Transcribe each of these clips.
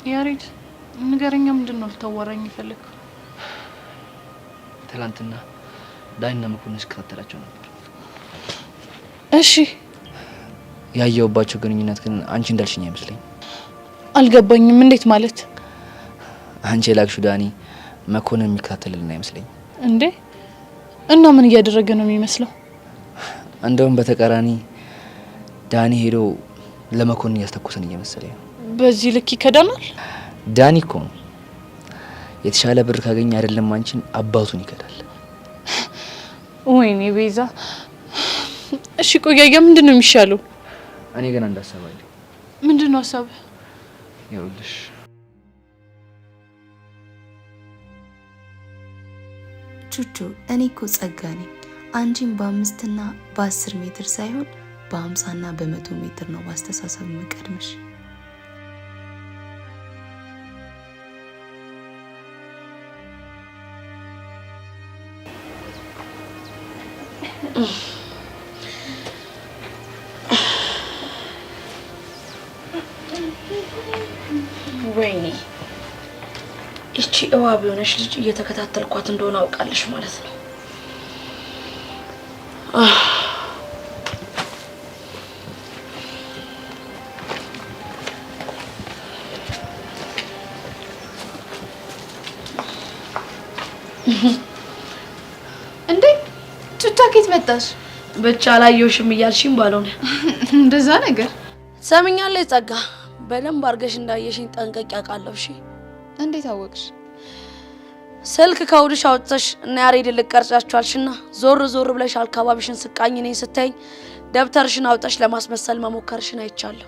ያሬድ ንገረኛ ምንድነው ልታወራኝ ይፈልግ? ትላንትና ዳይና መኮንን ስከታተላቸው ነበር። እሺ ያየውባቸው ግንኙነት ግን አንቺ እንዳልሽኝ አይመስለኝ። አልገባኝም። እንዴት ማለት? አንቺ ላክሹ ዳኒ መኮንን የሚከታተልልን አይመስለኝ እንዴ? እና ምን እያደረገ ነው የሚመስለው? እንደውም በተቃራኒ ዳኒ ሄዶ ለመኮንን ያስተኮሰን እየመሰለኝ ነው። በዚህ ልክ ይከዳናል? ዳኒ እኮ ነው የተሻለ ብር ካገኘ አይደለም አንቺን አባቱን ይከዳል። ወይኔ ቤዛ። እሺ ቆያያ ምንድነው የሚሻለው? እኔ ገና እንዳሰባለሁ። ምንድነው ሐሳብ? ይኸውልሽ ቹቹ እኔ እኮ ጸጋ ነኝ። አንቺን በ5 እና በ10 ሜትር ሳይሆን በ50 እና በ100 ሜትር ነው ማስተሳሰብ መቀድመሽ። ወይኔ እቺ እባብ የሆነች ልጅ እየተከታተልኳት እንደሆነ አውቃለሽ ማለት ነው። እንዴ ቹቻ ከየት መጣሽ? ብቻ አላየሁሽም እያልሽኝ ባልሆነ እንደዛ ነገር ሰምኛለሁ። ጸጋ በደንብ አርገሽ እንዳየሽኝ ጠንቀቅ ያውቃለሁ። እሺ እንዴት አወቅሽ? ስልክ ከውድሽ አውጥተሽ እና ያሬድ ልቀርጫችኋልሽና ዞር ዞር ብለሽ አልካባቢሽን ስቃኝ ነኝ ስትይኝ ደብተርሽን አውጥተሽ ለማስመሰል መሞከርሽን አይቻለሁ።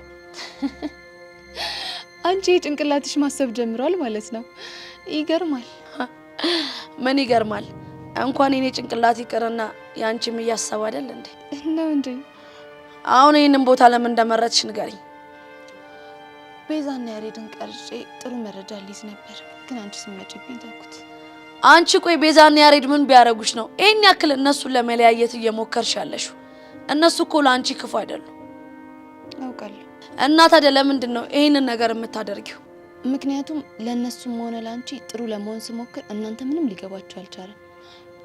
አንቺ ጭንቅላትሽ ማሰብ ጀምሯል ማለት ነው። ይገርማል። ምን ይገርማል? እንኳን እኔ ጭንቅላት ይቀርና ያንቺም እያሰብ አይደል እንዴ? ነው እንዴ? አሁን ይሄንን ቦታ ለምን እንደመረጥሽ ንገሪኝ። ቤዛና ያሬድን ቀርጬ ጥሩ መረጃ ልይዝ ነበር፣ ግን አንቺ ስመጪብኝ ተውኩት። አንቺ ቆይ ቤዛና ያሬድ ምን ቢያረጉሽ ነው ይሄን ያክል እነሱን ለመለያየት እየሞከርሽ ያለሽው? እነሱ እኮ ለአንቺ ክፉ አይደሉም። አውቃለሁ። እና ታዲያ ለምንድን ነው ይሄንን ነገር የምታደርጊው? ምክንያቱም ለነሱም ሆነ ለአንቺ ጥሩ ለመሆን ስሞክር እናንተ ምንም ሊገባችሁ አልቻለም።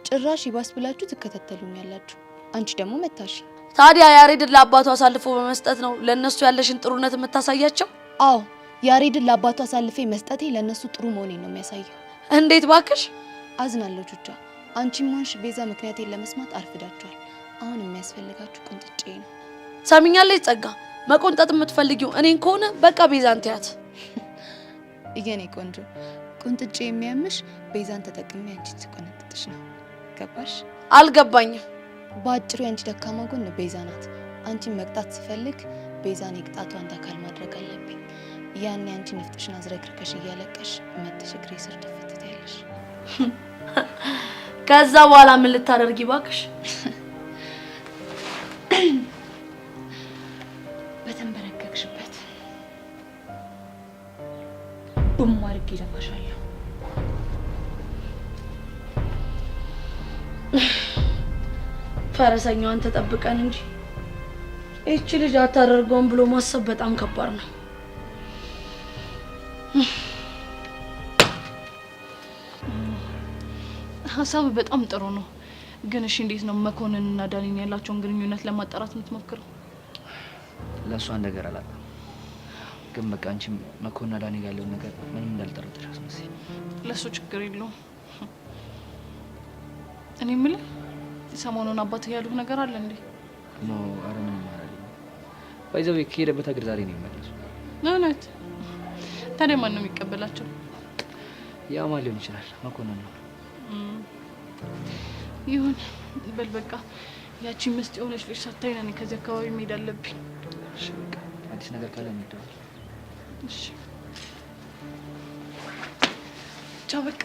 ጭራሽ ይባስ ብላችሁ ትከታተሉኛላችሁ። አንቺ ደግሞ መታሽ። ታዲያ ያሬድን ለአባቱ አሳልፎ በመስጠት ነው ለነሱ ያለሽን ጥሩነት የምታሳያቸው? አዎ ያሬድን ለአባቱ አሳልፌ መስጠቴ ለነሱ ጥሩ መሆኔን ነው የሚያሳየው። እንዴት ባክሽ? አዝናለሁ ቹቻ። አንቺም ሆንሽ ቤዛ ምክንያቴን ለመስማት አርፍዳችኋል። አሁን የሚያስፈልጋችሁ ቁንጥጬ ነው። ሰሚኛለሽ ጸጋ፣ መቆንጠጥ የምትፈልጊው እኔን ከሆነ በቃ ቤዛን ተያት። የኔ ቆንጆ፣ ቁንጥጬ የሚያምሽ ቤዛን ተጠቅሜ አንቺ ትቆነጥጥሽ ነው። ገባሽ? አልገባኝም። በአጭሩ ያንቺ ደካማ ጎን ቤዛ ናት። አንቺን መቅጣት ስፈልግ ቤዛን የቅጣቱ አንድ አካል ማድረግ አለብኝ። ያኔ አንቺ ነፍጥሽን አዝረክርከሽ እያለቀሽ መጥተሽ እግሬ ስር ድፍት ትያለሽ። ከዛ በኋላ ምን ልታደርጊ ባክሽ? በተንበረከክሽበት ቡማርክ ይደፋሻለሁ። ፈረሰኛዋን ተጠብቀን እንጂ እቺ ልጅ አታደርገውም ብሎ ማሰብ በጣም ከባድ ነው። ሀሳብ በጣም ጥሩ ነው፣ ግን እሺ እንዴት ነው መኮንን እና ዳኒን ያላቸውን ግንኙነት ለማጣራት የምትሞክረው? ለእሷ ነገር አላውቅም፣ ግን በቃ አንቺ መኮንን ዳኒ ጋር ያለውን ነገር ምንም እንዳልጠረጥሽ አስመስይ። ለእሱ ችግር የለውም። እኔ የምልህ ሰሞኑን አባትህ ያሉት ነገር አለ እንዴ? ኖ አረ ምንም አይደለም። ባይዘው ከሄደበት ሀገር ዛሬ ነው የሚመለሰው። እውነት? ታዲያ ማን ነው የሚቀበላቸው? ያው ማን ሊሆን ይችላል? መኮንን ነው። ይሁን በል በቃ ያቺ ምስጥ የሆነች ልጅ ሳታይ ነኝ ከዚህ አካባቢ መሄድ አለብኝ። እሺ በቃ አዲስ ነገር ካለ እንደው። እሺ ቻው በቃ።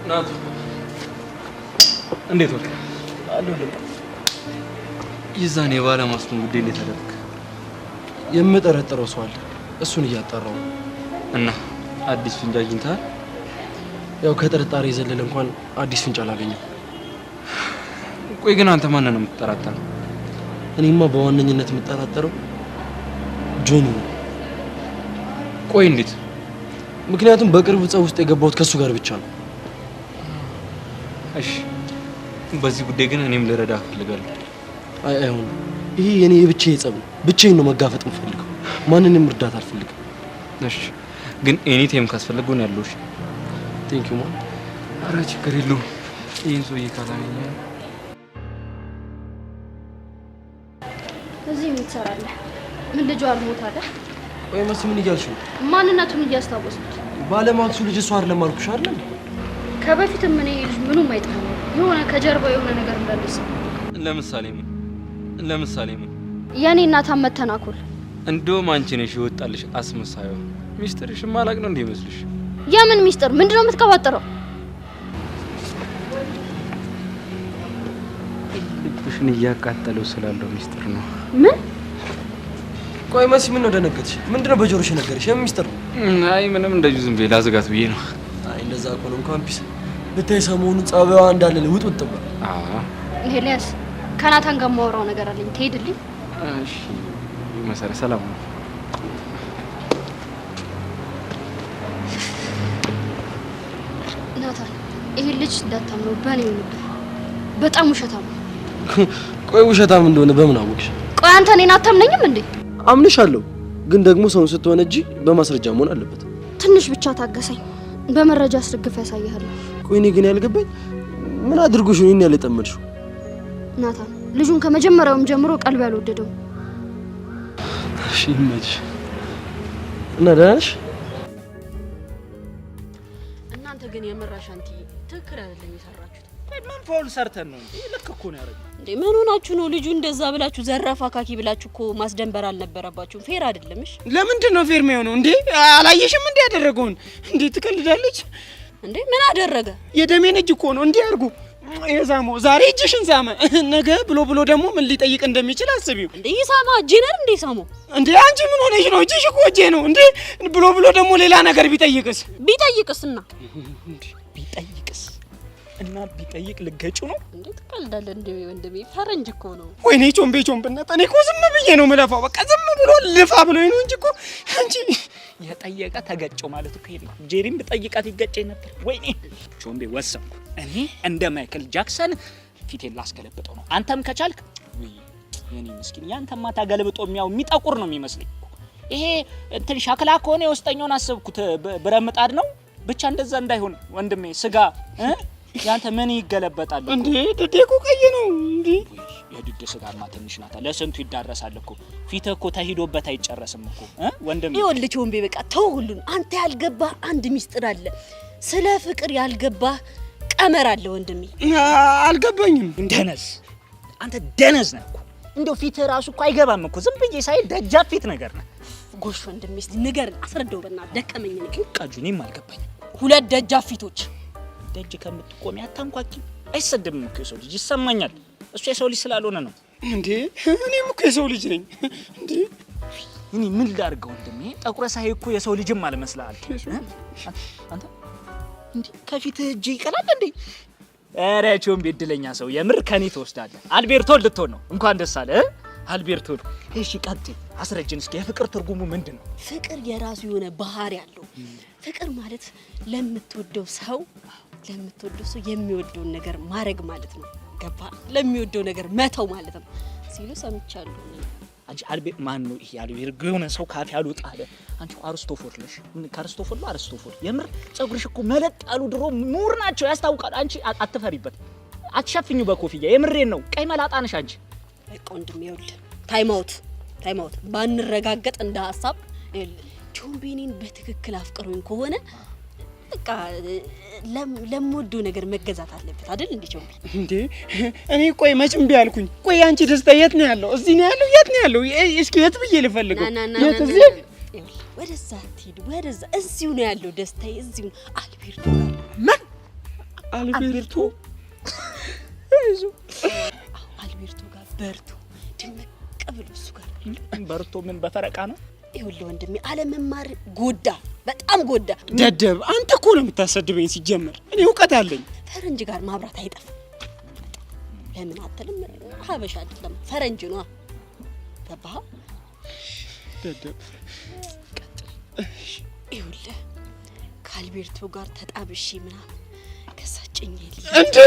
ናቱ እንዴት ወጣ? አለሁ። ይዛኔ ባለ ማስቱን ጉዳይ እንዴት አደረክ? የምጠረጥረው ሰው አለ፣ እሱን እያጣራው እና አዲስ ፍንጅ አግኝተሃል? ያው ከጥርጣሬ ዘለለ እንኳን አዲስ ፍንጭ አላገኘም። ቆይ ግን አንተ ማንን ነው የምትጠራጠረው? እኔማ በዋነኝነት የምጠራጠረው ጆኒ ነው። ቆይ እንዴት? ምክንያቱም በቅርብ ጸብ ውስጥ የገባሁት ከሱ ጋር ብቻ ነው። እሺ በዚህ ጉዳይ ግን እኔም ልረዳ እፈልጋለሁ። አይሆን፣ ይሄ የኔ የብቻዬ ጸብ ነው። ብቻዬን ነው መጋፈጥ የምፈልገው። ማንንም እርዳታ አልፈልግም። እሺ ግን ኤኒ ታይም ካስፈለገው ነው ያለው። እሺ ቴንክ ዩ ማን። ኧረ ችግር የለውም። ይሄን ሰውዬ ካላገኘ እዚህ ምን ትሰራለህ? ምን ልጇ አልሞት አለ? ወይ መሲ ምን እያልሽ ነው? ማንነቱን እያስታወስኩት። ባለማክሱ ልጅ እሷ አይደለም አልኩሽ አይደል? ከበፊትም ምን ልጅ ምኑም አይጠፋም። የሆነ ከጀርባው የሆነ ነገር እንዳለስ። ለምሳሌ ምን? የኔ እናት አመተናኮል። እንደውም አንቺ ነሽ ይወጣልሽ አስመሳዩ። ሚስጥርሽ ማላቅ ነው እንዴ ይመስልሽ? የምን ሚስጥር? ምንድነው የምትቀባጥረው? ልብሽን እያቃጠለው ስላለው ሚስጥር ነው። ምን? ቆይ መሲ ምን ነው ደነገጥሽ? ምንድነው በጆሮሽ ነገርሽ? የምን ሚስጥር ነው? አይ ምንም እንደዚህ ዝም ብዬ ላዝጋት ብዬ ነው። አይ እንደዛ እኮ ነው። እንኳን ፒስ ብታይ ሰሞኑን ጸባይዋ እንዳለ ውጥውጥ ብሏል። ኤልያስ ከናታን ጋር ማወራው ነገር አለኝ። ትሄድልኝ? እሺ መሰረት ሰላም ነው። ናታን ይሄ ልጅ እንዳታምነው በኔ ነው። በጣም ውሸታም ነው። ቆይ ውሸታም እንደሆነ በምን አወቅሽ? ቆይ አንተ እኔን አታምነኝም እንዴ? አምንሻለሁ፣ ግን ደግሞ ሰውን ስትሆነ እንጂ በማስረጃ መሆን አለበት። ትንሽ ብቻ ታገሰኝ፣ በመረጃ አስደግፈ ያሳያለሁ። ቆይ እኔ ግን ያልገባኝ ምን አድርጎሽ ነው ያለ ጠመድሽው? ናታን ልጁን ከመጀመሪያውም ጀምሮ ቀልብ ያልወደደው። እሺ ይመችሽ። እና ደህና ነሽ? እናንተ ግን የመራሽ አንቲ ትክክል አይደለም የሰራችሁት። ምን ፎል ሰርተን ነው እንዴ? ልክ እኮ ነው ያደረገው እንዴ። ምን ሆናችሁ ነው? ልጁ እንደዛ ብላችሁ ዘራፋ ካኪ ብላችሁ እኮ ማስደንበር አልነበረባችሁም። ፌር አይደለምሽ። ለምንድን ነው ፌር የሚሆነው እንዴ? አላየሽም እንዴ ያደረገውን? እንዴ ትቀልዳለች እንዴ? ምን አደረገ? የደሜን እጅ እኮ ነው እንዴ አድርጉ የዛሞ ዛሬ እጅሽን ሳመ፣ ነገ ብሎ ደግሞ ምን ሊጠይቅ እንደሚችል አስቢው። እንዴ ይሳማ ጂነር እንዴ ሳሞ እንዴ አንቺ ምን ሆነሽ ነው? እጅሽ እኮ እጄ ነው እንዴ ብሎ ደግሞ ሌላ ነገር ቢጠይቅስ? ቢጠይቅስና እና ቢጠይቅ ልገጩ ነው እንዴ? ትቀልዳለህ እንዴ ወንድሜ? ፈረንጅ እኮ ነው። ወይኔ ቾምቤነት እኔ እኮ ዝም ብዬ ነው የምለፋው። በቃ ዝም ብሎ ልፋ ብሎኝ ነው እንጂ እኮ አንቺ የጠየቀ ተገጨው ማለት እኮ ይሄ ጄሪም ብጠይቃት ይገጨኝ ነበር። ወይኔ ቾምቤ ወሰንኩ። እኔ እንደ ማይክል ጃክሰን ፊቴን ላስገለብጠው ነው። አንተም ከቻልክ ወይ የኔ ምስኪን ያንተማ ታገልብጦ የሚጠቁር ነው የሚመስለኝ። ይሄ እንትን ሻክላ ከሆነ የውስጠኛውን አሰብኩት ብረምጣድ ነው። ብቻ እንደዛ እንዳይሆን ወንድሜ ስጋ ያንተ ምን ይገለበጣል እንዴ? ደዴኮ ቀይ ነው እንዴ? የድድ ስጋማ ትንሽ ናታ፣ ለስንቱ ይዳረሳል እኮ። ፊት እኮ ተሂዶበት አይጨረስም እኮ ወንድሜ። ይኸውልህ ቾምቤ በቃ ተው ሁሉን። አንተ ያልገባህ አንድ ሚስጥር አለ። ስለ ፍቅር ያልገባህ ቀመር አለ ወንድሜ። አልገባኝም። ደነዝ አንተ ደነዝ ነህ እኮ። እንደው ፊት ራሱ እኮ አይገባም እኮ። ዝም ብዬ ሳይ ደጃፍ ፊት ነገር ነህ። ጎሽ ወንድሜ እስቲ ንገረን፣ አስረዳው በእናትህ። ደከመኝ ነው ቃጁኔም አልገባኝም። ሁለት ደጃፍ ፊቶች ደጅ ከምትቆሚ አታንኳኪ። አይሰደብም እኮ የሰው ልጅ ይሰማኛል። እሱ የሰው ልጅ ስላልሆነ ነው እንዴ? እኔም እኮ የሰው ልጅ ነኝ እንዴ። እኔ ምን ላድርገው ወንድሜ? ጠቁረ ሳይ እኮ የሰው ልጅም አልመስልሃል አንተ እንዴ። ከፊትህ እጅ ይቀላል እንዴ? ኧረ ቾምቤ እድለኛ ሰው የምር ከኔ ትወስዳለህ። አልቤርቶ ልትሆን ነው። እንኳን ደስ አለ አልቤርቶ። እሺ ቀጥይ፣ አስረጅን እስኪ። የፍቅር ትርጉሙ ምንድን ነው? ፍቅር የራሱ የሆነ ባህሪ አለው። ፍቅር ማለት ለምትወደው ሰው የሚወደውን ነገር ማድረግ ማለት ነው። ገባ? ለሚወደው ነገር መተው ማለት ነው ሲሉ ሰምቻለሁ። አንቺ አልቤር ማን ነው ይሄ? አልቤር የሆነ ሰው ካፍ ያሉት አለ። አንቺ አርስቶፎር ነሽ። ከአርስቶፎር ነው አርስቶፎር። የምር ጸጉርሽ እኮ መለጥ ያሉ ድሮ ምሁር ናቸው ያስታውቃል። አንቺ አትፈሪበት፣ አትሸፍኙ በኮፍያ። የምሬን ነው። ቀይ መላጣ ነሽ አንቺ። በቃ ወንድሜ ይኸውልህ፣ ታይም አውት ባንረጋገጥ እንደ ሀሳብ ቾምቤኔን በትክክል አፍቅሮኝ ከሆነ በቃ ለምወደው ነገር መገዛት አለበት አይደል እንዴ ቾምቤ? እንዴ እኔ ቆይ መቼም ቢያልኩኝ፣ ቆይ አንቺ ደስታ የት ነው ያለው? እዚህ ነው ያለው? የት ነው ያለው? እስኪ የት ብዬ ልፈልገው? የት? እዚህ ወደዛ አትሂድ፣ ወደዛ። እዚሁ ነው ያለው ደስታዬ፣ እዚሁ ነው። አልቤርቶ ምን? አልቤርቶ አልቤርቶ ጋር በርቶ ድምቅ ብሎ እሱ ጋር በርቶ ምን በፈረቃ ነው? ይኸውልህ ወንድሜ አለመማር ጎዳ በጣም ጎዳ። ደደብ አንተ እኮ ነው የምታሰድበኝ ሲጀመር። እኔ እውቀት አለኝ። ፈረንጅ ጋር ማብራት አይጠፋም። ለምን አትልም? ሀበሻ አይደለም ፈረንጅ ነው። ገባህ? ደደብ ይኸውልህ ከአልቤርቶ ጋር ተጣብሼ ምናምን ከዛ ጭኜልህ እንዴ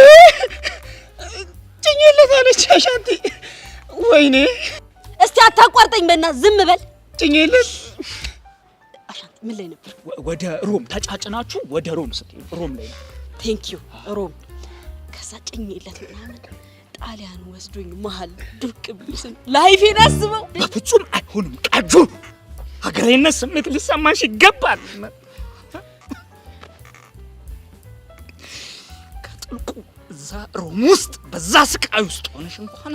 ጭኜለት አለች አሻንቲ። ወይኔ እስቲ አታቋርጠኝ በእናትህ ዝም በል። ጭኜለት አሻንቲ ምን ላይ ነበር? ወደ ሮም ተጫጭናችሁ ወደ ሮም ስትሄዱ ሮም ላይ ነው። ቴንክ ዩ ሮም። ከዛ ጭኜለት ምናምን ጣሊያን ወስዶኝ መሀል ድርቅ ብልስም ላይፌን አስበው። በፍጹም አይሆንም ቃጁ። ሀገሬነት ስሜት ሊሰማሽ ይገባል። ከጥልቁ እዛ ሮም ውስጥ በዛ ስቃይ ውስጥ ሆነሽ እንኳን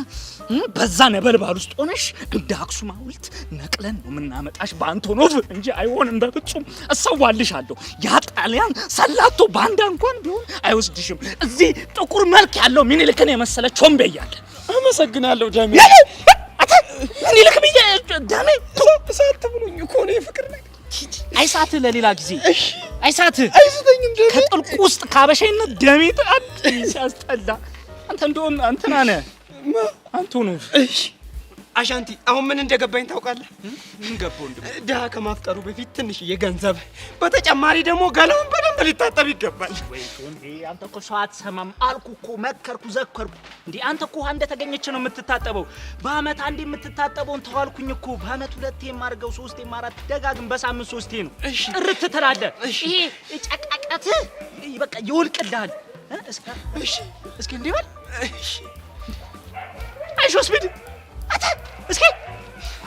በዛ ነበልባል ውስጥ ሆነሽ እንደ አክሱም ሐውልት ነቅለን ነው የምናመጣሽ በአንቶኖቭ እንጂ አይሆንም በፍጹም። እሰዋልሻለሁ። ያ ጣሊያን ሰላቶ ባንዳ እንኳን ቢሆን አይወስድሽም። እዚህ ጥቁር መልክ ያለው ሚኒልክን የመሰለ ቾምቤ እያለ። አመሰግናለሁ ደሜ። ሚኒልክ ብዬ ደሜ እሳት ብሎኝ እኮ ነው የፍቅር ነገር። አይሳትህ ለሌላ ጊዜ አይሳትህ። አይስተኝም ደሜ። ከጥልቁ ውስጥ ካበሻይነት ደሜ ጣጥ ሲያስጠላ። አንተ እንደውም አንተና ነህ አንቶኖቭ። እሺ አሻንቲ አሁን ምን እንደገባኝ ታውቃለህ? ምን ገባው? ድሀ ከማፍቀሩ በፊት ትንሽ የገንዘብ በተጨማሪ ደግሞ ገላውን በደንብ ሊታጠብ ይገባል። ወይ ቶንዴ አንተ እኮ ሰው አትሰማም አልኩ እኮ መከርኩ ዘከርኩ። እንዴ አንተ እኮ ውሃ እንደተገኘች ነው የምትታጠበው። በአመት አንዴ የምትታጠበውን ተዋልኩኝ እኮ። በአመት ሁለቴ የማርገው ሶስቴ ማራት ደጋግም በሳምንት ሶስቴ ነው። ጥርት ትላለህ። ይሄ ጨቃቀት በቃ ይወልቅልሃል። እስኪ እንዴ በል እሺ አይሾስ ቢድ አታ እስኪ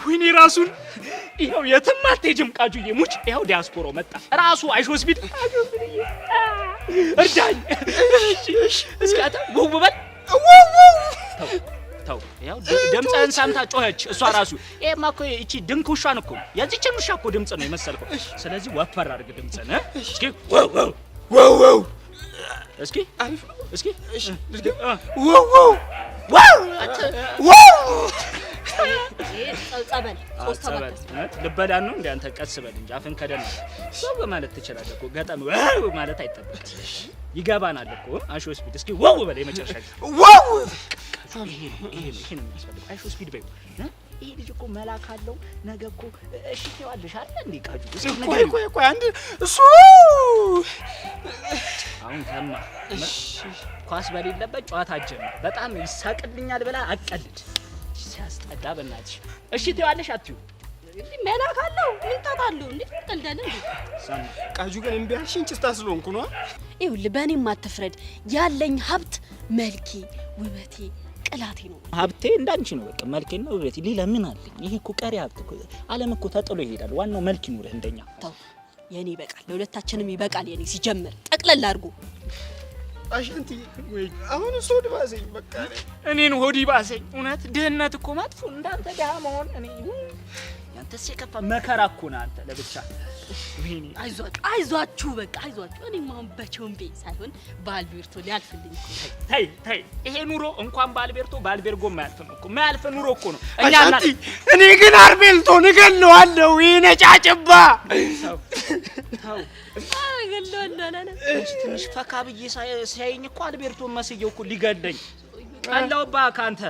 ወይኔ ራሱን ይሄው የትም አትሄጂም ቃጁዬ ሙች። ይሄው ዲያስፖራው መጣ ራሱ አይሾስ ቢድ እርዳኝ። እሺ እስኪ አታ ወው በል ተው ያው ድምፅህን ሰምታ ጮኸች እሷ ራሱ። ይሄማ እኮ እቺ ድንክ ውሻን እኮ የዚህችን ውሻ እኮ ድምፅ ነው የመሰልከው። ስለዚህ ወፈር አድርግ ድምፅህን። እስኪ ወው ወው ወው እስኪ አሪፍ ነው። እስኪ እሺ ወው ወው ዋው ዋው ጸበል ሶስት ተባለ ልበዳን ነው እንዴ? አንተ ቀስ በል እንጂ አፍን ከደን ሰው ማለት ትችላለህ እኮ። ገጠም ዋው ማለት አይጠበቅም። ይገባናል እኮ አሾ ስፒድ። እስኪ ዋው በል የመጨረሻ ዋው። ይሄ ነው የሚያስፈልግ። አሾ ስፒድ በይ። ይሄ ልጅ እኮ መላክ አለው ነገ እኮ እሺ ትይዋለሽ አይደል እንዴ? ቃጁ ቆይ አንድ እሱ አሁን ከማ ኳስ በሌለበት ጨዋታ ጀመረ። በጣም ይሳቅልኛል ብላ አቀልድ ሲያስጠላ በእናትሽ። እሺ ትይዋለሽ አትዩ? እንዴ መላክ አለው ምን ታጣለው እንዴ? ቀልዳለ እንዴ? ቃጁ ግን እምቢ አልሽኝ ጭስታ ስለሆንኩ ነው። ይኸውልህ በእኔም አትፍረድ። ያለኝ ሀብት መልኬ፣ ውበቴ፣ ቅላቴ ነው። ሀብቴ እንዳንቺ ነው በቃ መልኬና ውበቴ። ሌላ ምን አለኝ? ይሄ እኮ ቀሪ ሀብት እኮ ዓለም እኮ ተጥሎ ይሄዳል። ዋናው መልክ ይኑርህ እንደኛ። ተው የኔ ይበቃል። ለሁለታችንም ይበቃል። የኔ ሲጀምር ጠቅለል አድርጎ አሻንቲ ወይ አሁን ሆድ ባሰኝ። በቃ እኔን ሆድ ባሰኝ። እውነት ድህነት እኮ መጥፎ እንዳንተ ድሀ መሆን እኔ ያንተስ የከፋ መከራ እኮ ነው አንተ ለብቻ። ወይኔ አይዟችሁ በቃ አይዟችሁ። እኔም አሁን በቾምቤ ሳይሆን በአልቤርቶ ሊያልፍልኝ እኮ። ተይ ይሄ ኑሮ እንኳን በአልቤርጎ ማያልፍም እኮ ማያልፍ ኑሮ እኮ ነው። አሻንቲ እኔ ግን አልቤርቶ ንገለዋለሁ። ይነጫጭባ ተው ትንሽ ፈካ ብዬ ሳይኝ እኮ አልቤርቶ መስየው እኮ ሊገለኝ ቀላውባ ካንተ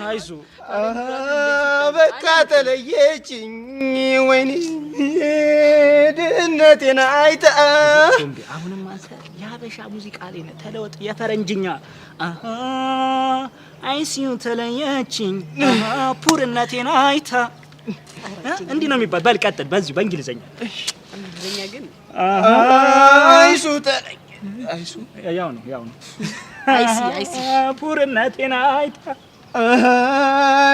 አይዞ በቃ ተለየችኝ። ወይኔ ድህነቴን አይታ አሁንም አንተ የሀበሻ ሙዚቃ ላይ ነህ። ተለወጥ የፈረንጅኛ አይሲዩ ተለየችኝ ፑርነቴን አይታ እንዲህ ነው የሚባል። በል ቀጥል በዚሁ በእንግሊዘኛ ግን አይሱ ተለየ አይሱ ያው ነው አይሲ ፑርነቴን አይታ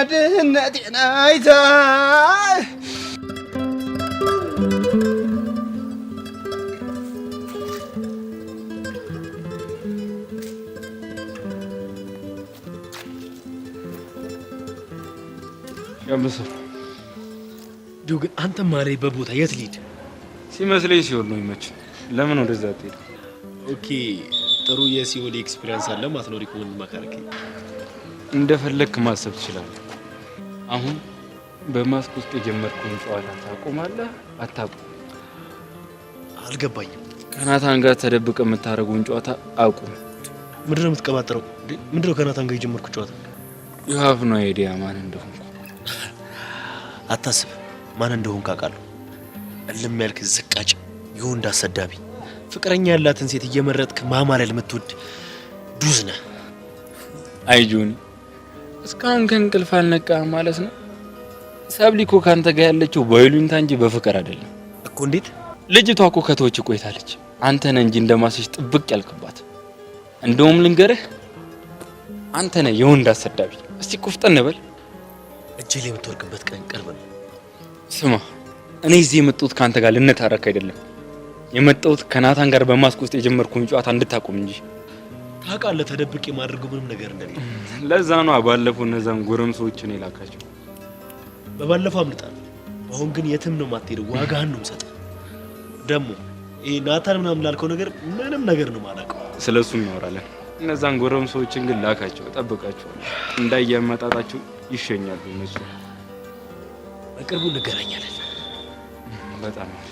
ድህነቴን አይታ ያምሰው ዱ ግን አንተ ማለይ በቦታ የት ልሂድ ሲመስለኝ ሲሆን ነው ይመች። ለምን ወደዛ ትሄድ? ኦኬ ጥሩ የሲኦል ኤክስፒሪየንስ አለ ማትኖሪ ከሆነ ማካረክ እንደፈለክ ማሰብ ትችላለህ። አሁን በማስክ ውስጥ የጀመርኩን ጨዋታ ታቆማለህ አታቆም? አልገባኝም። ከናታን ጋር ተደብቀ የምታደርገውን ጨዋታ አቁም። ምንድነው የምትቀባጥረው? ምንድነው ከናታን ጋር የጀመርኩ ጨዋታ? you have no idea ማን እንደሆንኩ። አታስብ፣ ማን እንደሆንኩ አውቃለሁ። እልም ያልክ ዝቃጭ፣ ይሁንዳ አሰዳቢ፣ ፍቅረኛ ያላትን ሴት እየመረጥክ ማማለል የምትወድ ዱዝ ነህ። አይ ጆኒ፣ እስካሁን ከእንቅልፍ አልነቃህም ማለት ነው? ሰብሊ እኮ ካንተ ጋር ያለችው በይሉኝታ እንጂ በፍቅር አይደለም እኮ። እንዴት? ልጅቷ እኮ ከተወች ቆይታለች። አንተ ነህ እንጂ እንደማስሽ ጥብቅ ያልክባት። እንደውም ልንገርህ፣ አንተ ነህ የወንድ አሰዳቢ። እስቲ ቁፍጠን በል። እጄ ላይ የምትወርቅበት ቀን ቅርብ ነው። ስማ፣ እኔ እዚህ የመጣሁት ካንተ ጋር ልንታረክ አይደለም። የመጣሁት ከናታን ጋር በማስክ ውስጥ የጀመርኩን ጨዋታ እንድታቆም እንጂ። ታውቃለህ፣ ተደብቄ የማድረገው ምንም ነገር እንደሌለ። ለዛ ነው ባለፈው እነዛን ጎረምሶችን የላካቸው። በባለፈው አምልጣለሁ። አሁን ግን የትም ነው የማትሄደው። ዋጋህን ነው የምሰጠው። ደግሞ ይሄ ናታን ምናምን ላልከው ነገር ምንም ነገር ነው የማላውቀው። ስለሱ እናወራለን። እነዛን ጎረምሶችን ግን ላካቸው፣ ጠብቃቸዋለሁ። እንዳያመጣጣቸው ይሸኛሉ እነሱ። በቅርቡ እንገናኛለን። በጣም አሪፍ።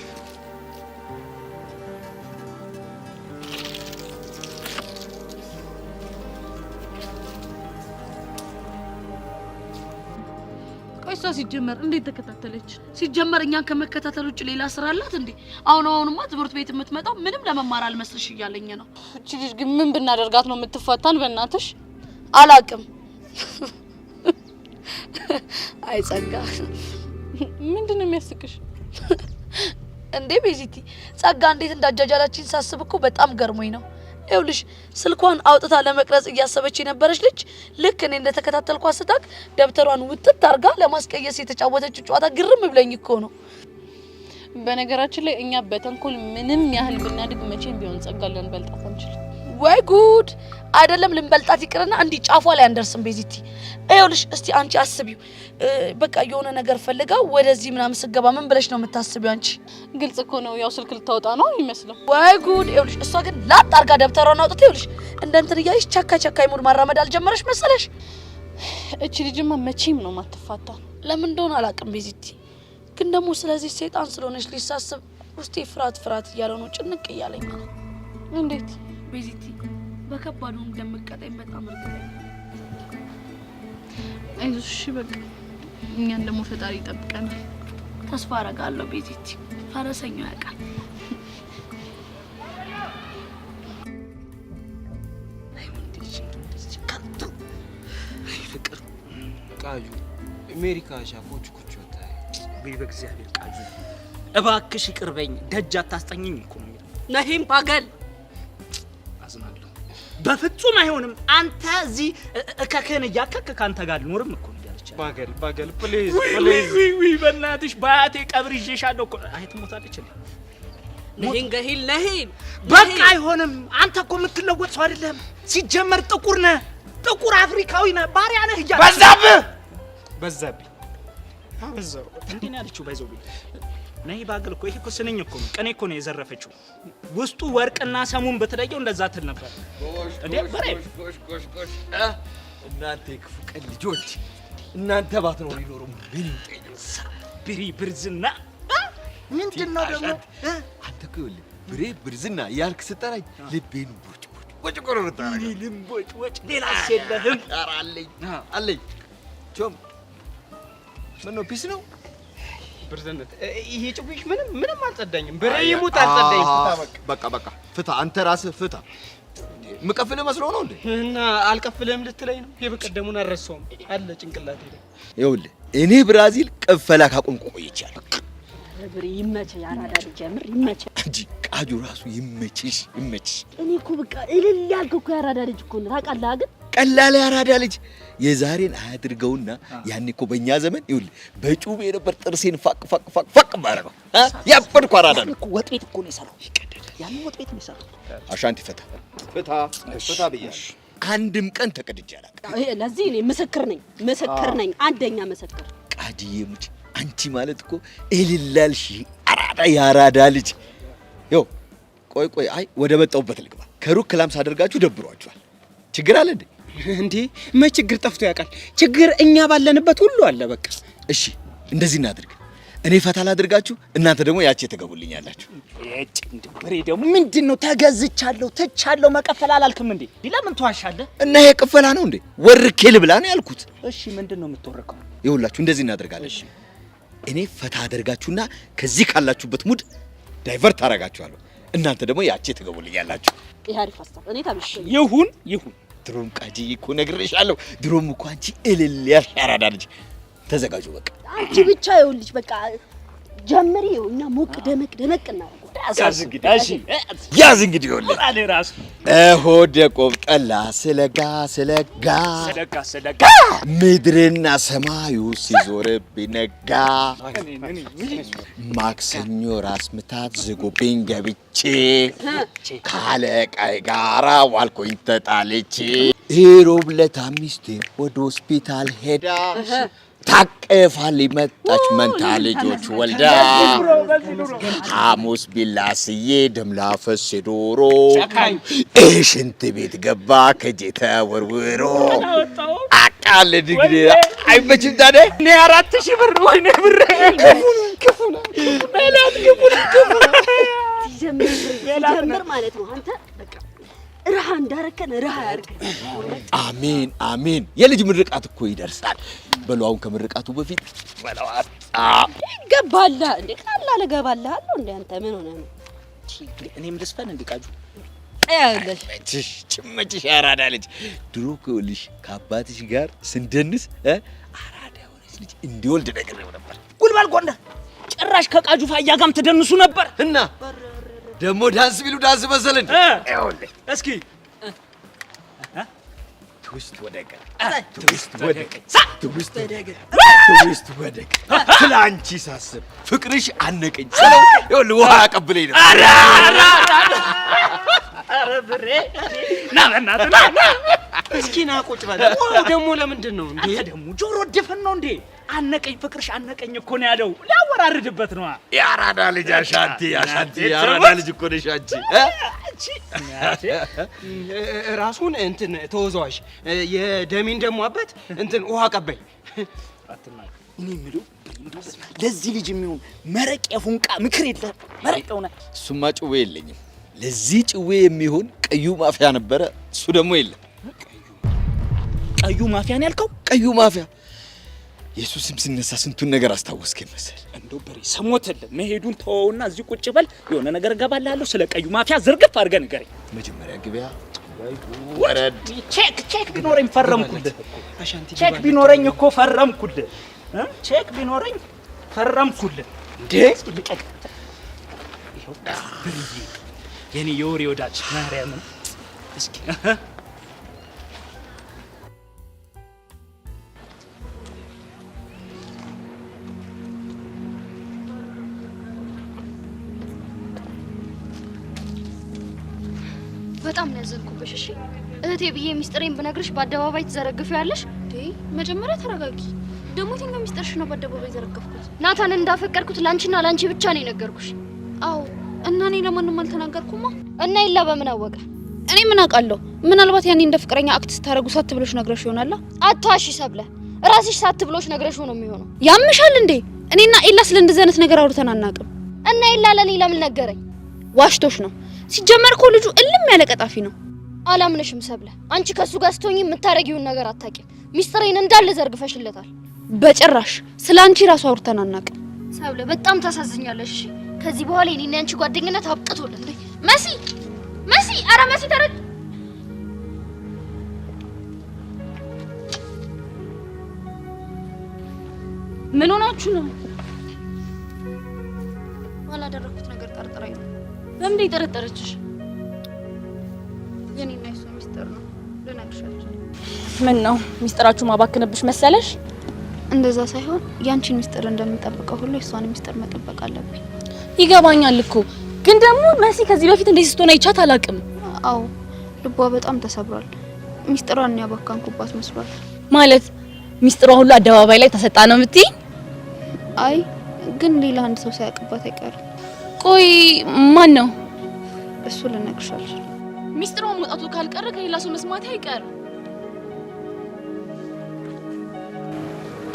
ቆይሷ ሲጀመር እንዴት ተከታተለች? ሲጀመር እኛን ከመከታተል ውጭ ሌላ ስራ አላት እንዴ? አሁንማ ትምህርት ቤት የምትመጣው ምንም ለመማር አልመስልሽ እያለኝ ነው። እቺ ልጅ ግን ምን ብናደርጋት ነው የምትፈታን? በእናትሽ አላቅም። አይ ጸጋ፣ ምንድነው የሚያስቅሽ እንዴ? ቤዚቲ ጸጋ እንዴት እንዳጃጃላችን ሳስብ እኮ በጣም ገርሞኝ ነው። ይኸውልሽ ስልኳን አውጥታ ለመቅረጽ እያሰበች የነበረች ልጅ ልክ እኔ እንደተከታተልኳት ስታክ ደብተሯን ውጥት አርጋ ለማስቀየስ የተጫወተችው ጨዋታ ግርም ብለኝ እኮ ነው። በነገራችን ላይ እኛ በተንኮል ምንም ያህል ብናድግ መቼም ቢሆን ጸጋ ልንበልጣት አንችልም። ወይ ጉድ! አይደለም ልንበልጣት ይቅርና እንዲህ ጫፏ ላይ አንደርስም። ቤዚቲ ይኸውልሽ እስቲ አንቺ አስቢው። በቃ የሆነ ነገር ፈልጋ ወደዚህ ምናምን ስገባ ምን ብለሽ ነው የምታስቢው አንቺ? ግልጽ እኮ ነው፣ ያው ስልክ ልታወጣ ነው ይመስለው። ወይ ጉድ! ይኸውልሽ እሷ ግን ላጥ አርጋ ደብተሯን አውጥታ ይኸውልሽ እንደ እንትን እያለሽ ቻካ ሙድ ማራመድ አልጀመረሽ መሰለሽ? እቺ ልጅማ መቼም ነው ማትፋታ። ለምን እንደሆነ አላውቅም ቤዚቲ። ግን ደግሞ ስለዚህ ሰይጣን ስለሆነች ሊሳስብ ውስጤ ፍርሃት እያለ ነው፣ ጭንቅ እያለኝ ነው። እንዴት ቤዚቲ? በከባዱ እንደምቀጣኝ በጣም እርግጠኛ ነኝ። አይዞሽ እሺ፣ በቃ እኛን ደግሞ ፈጣሪ ይጠብቀናል። ተስፋ አደርጋለሁ ቤዚቲ። ፈረሰኛው ያውቃል። ፍቅር ቃዩ አሜሪካ ሻፎች ኩቹ ታይ በእግዚአብሔር ቃዩ እባክሽ ይቅርበኝ፣ ደጅ አታስጠኝኝ እኮ ነው የሚለው ነሂም ባገል። አዝናለሁ። በፍጹም አይሆንም። አንተ እዚህ እከከን እያከከ ካንተ ጋር ልኖርም እኮ ነው ያለች። ባገል ፕሊዝ ዊ በእናትሽ ባያቴ ቀብር ይዤሻለሁ እኮ። አይት ሞታለች እንዴ? ነሂን ገሂል ነሂን በቃ አይሆንም። አንተ እኮ የምትለወጥ ሰው አይደለም። ሲጀመር ጥቁር ነህ፣ ጥቁር አፍሪካዊ ነህ፣ ባሪያ ነህ እያለ በዛብኝ አበዛው። እንዴ ነው ያለችው? ባይዘው ነይ ባገል እኮ ይሄ እኮ ስንኝ እኮ ቅኔ እኮ ነው የዘረፈችው። ውስጡ ወርቅና ሰሙን በተለየው እንደዛ ትል ነበር እንዴ? በሬ ጎሽ እናንተ ክፉ ቀን ልጆች፣ እናንተ ባትኖሩ ይኖሩ ምን ይጠይቁ ብሪ ብርዝና ምንድነው ደግሞ? አንተ እኮ ይኸውልህ ብሬ ብርዝና ያልክ ስጠራኝ ልቤን ወጭ ቆረጣ እኔ ልምቦጭ ወጭ ሌላ የለህም? ኧረ አለኝ ቾም ምን ነው ፒስ ነው ብርዝነት ይሄ ጭውሽ ምንም አልጸዳኝም። ብሬ ይሙት አልጸዳኝም። በቃ ፍታ፣ አንተ ራስህ ፍታ። ምቀፍልህ መስሎ ነው እንዴ? እና አልቀፍልህም ልትለኝ ነው? የበቀደሙን አልረሳውም አለ ጭንቅላቴ ላይ። ይኸውልህ እኔ ብራዚል ቅፈላ ካቆምኩ ቆይቻለሁ። ብሬ ይመችህ፣ ያራዳ ልጅ ያምር ይመችህ እንጂ ቃጁ ራሱ ይመችሽ። እኔ እኮ በቃ እልል ያልክ እኮ ያራዳ ልጅ እኮ ነው። ታውቃለህ ግን ቀላል ያራዳ ልጅ የዛሬን አያድርገውና ያኔ እኮ በእኛ ዘመን ይኸውልህ በጩቤ ነበር ጥርሴን ፋቅ ማረገው። ያበድኩ አራዳ ነው እኮ። ወጥ ቤት እኮ ነው የሰራው። ያን ወጥ ቤት ነው የሰራው። አሻንቲ ፍታ ብያለሁ። አንድም ቀን ተቀድጄ አላውቅም። ለዚህ እኔ ምስክር ነኝ፣ አንደኛ ምስክር። ቃድዬ ሙች አንቺ ማለት እኮ እልላልሽ አራዳ ያራዳ ልጅ። ይኸው ቆይ አይ ወደ መጣሁበት ልግባ። ከሩቅ ክላም ሳደርጋችሁ ደብሯችኋል። ችግር አለ እንዴ? እንዴ መች ችግር ጠፍቶ ያውቃል? ችግር እኛ ባለንበት ሁሉ አለ። በቃ እሺ እንደዚህ እናድርግ። እኔ ፈታ ላድርጋችሁ፣ እናንተ ደግሞ ያቺ ተገቡልኛላችሁ። ጭንድብሬ ደግሞ ምንድነው? ተገዝቻለሁ ትቻለሁ መቀፈል አላልክም እንዴ? ለምን ትዋሻለህ? እና ይሄ ቅፈላ ነው እንዴ? ወርኬ ልብላ ነው ያልኩት። እሺ ምንድነው የምትወርከው? ይኸውላችሁ እንደዚህ እናደርጋለን። እኔ ፈታ አደርጋችሁና ከዚህ ካላችሁበት ሙድ ዳይቨርት አደርጋችኋለሁ። እናንተ ደግሞ ያቺ ተገቡልኛላችሁ። ይሄ አሪፍ ሀሳብ። እኔ ታብሽ ይሁን። ድሮም ቃጂዬ እኮ ነግሬሻለሁ። ድሮም እኮ አንቺ እልል ያልሽ አራዳ ልጅ። ተዘጋጁ በቃ። አንቺ ብቻ ይኸውልሽ በቃ ጀምሪው እና ሞቅ ደመቅ እናደርገው። ያዝ እንግዲህ ይኸውልህ ሆደ ቆብጠላ ስለጋ ምድርና ሰማዩ ሲዞርብኝ ነጋ። ማክሰኞ ራስ ምታት ዝጉብኝ ገብቼ ካለቃይ ጋራ ዋልኮኝ ተጣልቼ ሮብ ዕለት ሚስቴ ወደ ሆስፒታል ሄዳ ታቀፋልኝ መጣች መንታ ልጆች ወልዳ። ሐሙስ ቢላስዬ ደም ላፈስ ዶሮ ሽንት ቤት ገባ ከጄ ተወርውሮ። አቃለ ድግዴ አይመችም ታዲያ እኔ 4000 ብር ወይኔ ብር ክፉ ነው ጀምር ማለት ነው። አንተ በቃ ረሃ እንዳረከን ረሃ ያርገን። አሜን አሜን። የልጅ ምርቃት እኮ ይደርሳል። በሉ አሁን ከምርቃቱ በፊት በለዋት ገባላ እንዴ? ቀላል ገባላል እንዴ? አንተ ምን ሆነ ነው? እኔም ልስፈን እንዴ? ቃጁ አይልሽ ጭመጭሽ አራዳ ልጅ። ድሮ ከልሽ ከአባትሽ ጋር ስንደንስ አራዳ ሆነች ልጅ እንዲወልድ ነግሬው ነበር። ጉልባል ጎንደር ጭራሽ ከቃጁ ፋያ ጋርም ተደንሱ ነበር እና ደግሞ ዳንስ ቢሉ ዳንስ መሰለን። ይኸውልህ እስኪ ትውስት ወደቀ ስለ አንቺ ሳስብ ፍቅርሽ አነቀኝ። ይኸውልህ ውሃ አቀብለኝ ነው። ኧረ ብሬ ና በእናትህ ና እስኪ ና ቁጭ በል። ደግሞ ለምንድን ነው እንዴ? ደግሞ ጆሮ ደፈን ነው እንዴ? አነቀኝ ፍቅርሽ አነቀኝ እኮ ነው ያለው። ሊያወራርድበት ነው። የአራዳ ልጅ አሻንቲ የአራዳ ልጅ እኮ ነሽ አንቺ። ራሱን እንትን ተወዛዋሽ የደሜን ደግሞ አበት እንትን ውሃ ቀበይ። እኔ የምለው ለዚህ ልጅ የሚሆን መረቅ የፉንቃ ምክር የለም? መረቅ ሆነ። እሱማ ጭዌ የለኝም። ለዚህ ጭዌ የሚሆን ቀዩ ማፊያ ነበረ። እሱ ደግሞ የለም። ቀዩ ማፊያ ነው ያልከው? ቀዩ ማፊያ ኢየሱስ ስም ሲነሳ ስንቱን ነገር አስታወስከኝ መሰል። እንደው በሬ ሰሞተልህ መሄዱን ተወውና እዚህ ቁጭ በል። የሆነ ነገር እገባልሃለሁ። ስለ ቀዩ ማፊያ ዝርግፍ አድርገህ ንገረኝ። መጀመሪያ ግቢያ ወረድ። ቼክ ቢኖረኝ ፈረምኩልህ። ቼክ ቢኖረኝ እኮ ፈረምኩልህ። ቼክ ቢኖረኝ ፈረምኩልህ። እንዴ ልቀቅ። ይኸው ብርዬ የኔ የወሬ ወዳጅ ማርያምን እስኪ በጣም ነው ያዘንኩብሽ። እሺ እህቴ ብዬ ሚስጥሬን ብነግርሽ በአደባባይ ትዘረግፊያለሽ እንዴ? መጀመሪያ ተረጋጊ። ደግሞ የትኛው ሚስጥርሽ ነው በአደባባይ ዘረገፍኩት? ናታን እንዳፈቀርኩት ላንቺና ላንቺ ብቻ ነው የነገርኩሽ። አዎ እና እኔ ለማንም አልተናገርኩማ። እና ይላ በምን አወቀ? እኔ ምን አውቃለሁ? ምናልባት ያኔ እንደ ፍቅረኛ አክት ስታረጉ ሳትብሎሽ ነግረሽ ይሆናል። አታሺ ሰብለ፣ ራስሽ ሳትብሎሽ ነግረሽ ነው የሚሆነው። ያምሻል እንዴ? እኔና ኢላ ስለ እንደዚህ አይነት ነገር አውርተን አናውቅም። እና ኢላ ለኔ ለምን ነገረኝ? ዋሽቶሽ ነው። ሲጀመር እኮ ልጁ እልም ያለ ቀጣፊ ነው። አላምንሽም ሰብለ፣ አንቺ ከሱ ጋር ስትሆኚ የምታረጊውን ነገር አታውቂም። ሚስጥሬን እንዳለ ዘርግፈሽለታል። በጭራሽ ስለ አንቺ ራሱ አውርተን አናውቅም። ሰብለ በጣም ታሳዝኛለሽ። ከዚህ በኋላ እኔና አንቺ ጓደኝነት አብቅቶል። መሲ ኧረ መሲ ተረድ ምን ሆናችሁ ነው? ባላደረኩት ነገር ጠርጥራኝ ነው። ለምን ይጠረጠረችሽ? የኔና የሷ ሚስጥር ነው ልነግርሻለሁ። ምን ነው ሚስጥራችሁ ማባክንብሽ መሰለሽ? እንደዛ ሳይሆን ያንቺን ሚስጥር እንደምጠብቀው ሁሉ የሷን ሚስጥር መጠበቅ አለብኝ። ይገባኛል እኮ ግን ደግሞ መሲ ከዚህ በፊት እንደዚህ ስትሆን አይቻት አላውቅም። አዎ ልቧ በጣም ተሰብሯል። ሚስጥሯን ያባካንኩባት መስሏል። ማለት ሚስጥሯ ሁሉ አደባባይ ላይ ተሰጣ ነው የምትይ? አይ ግን ሌላ አንድ ሰው ሳያውቅባት አይቀርም። ቆይ ማን ነው? እሱ ልነግርሻለሁ። ሚስጥሯ መውጣቱ ካልቀረ ከሌላ ሰው መስማት አይቀርም።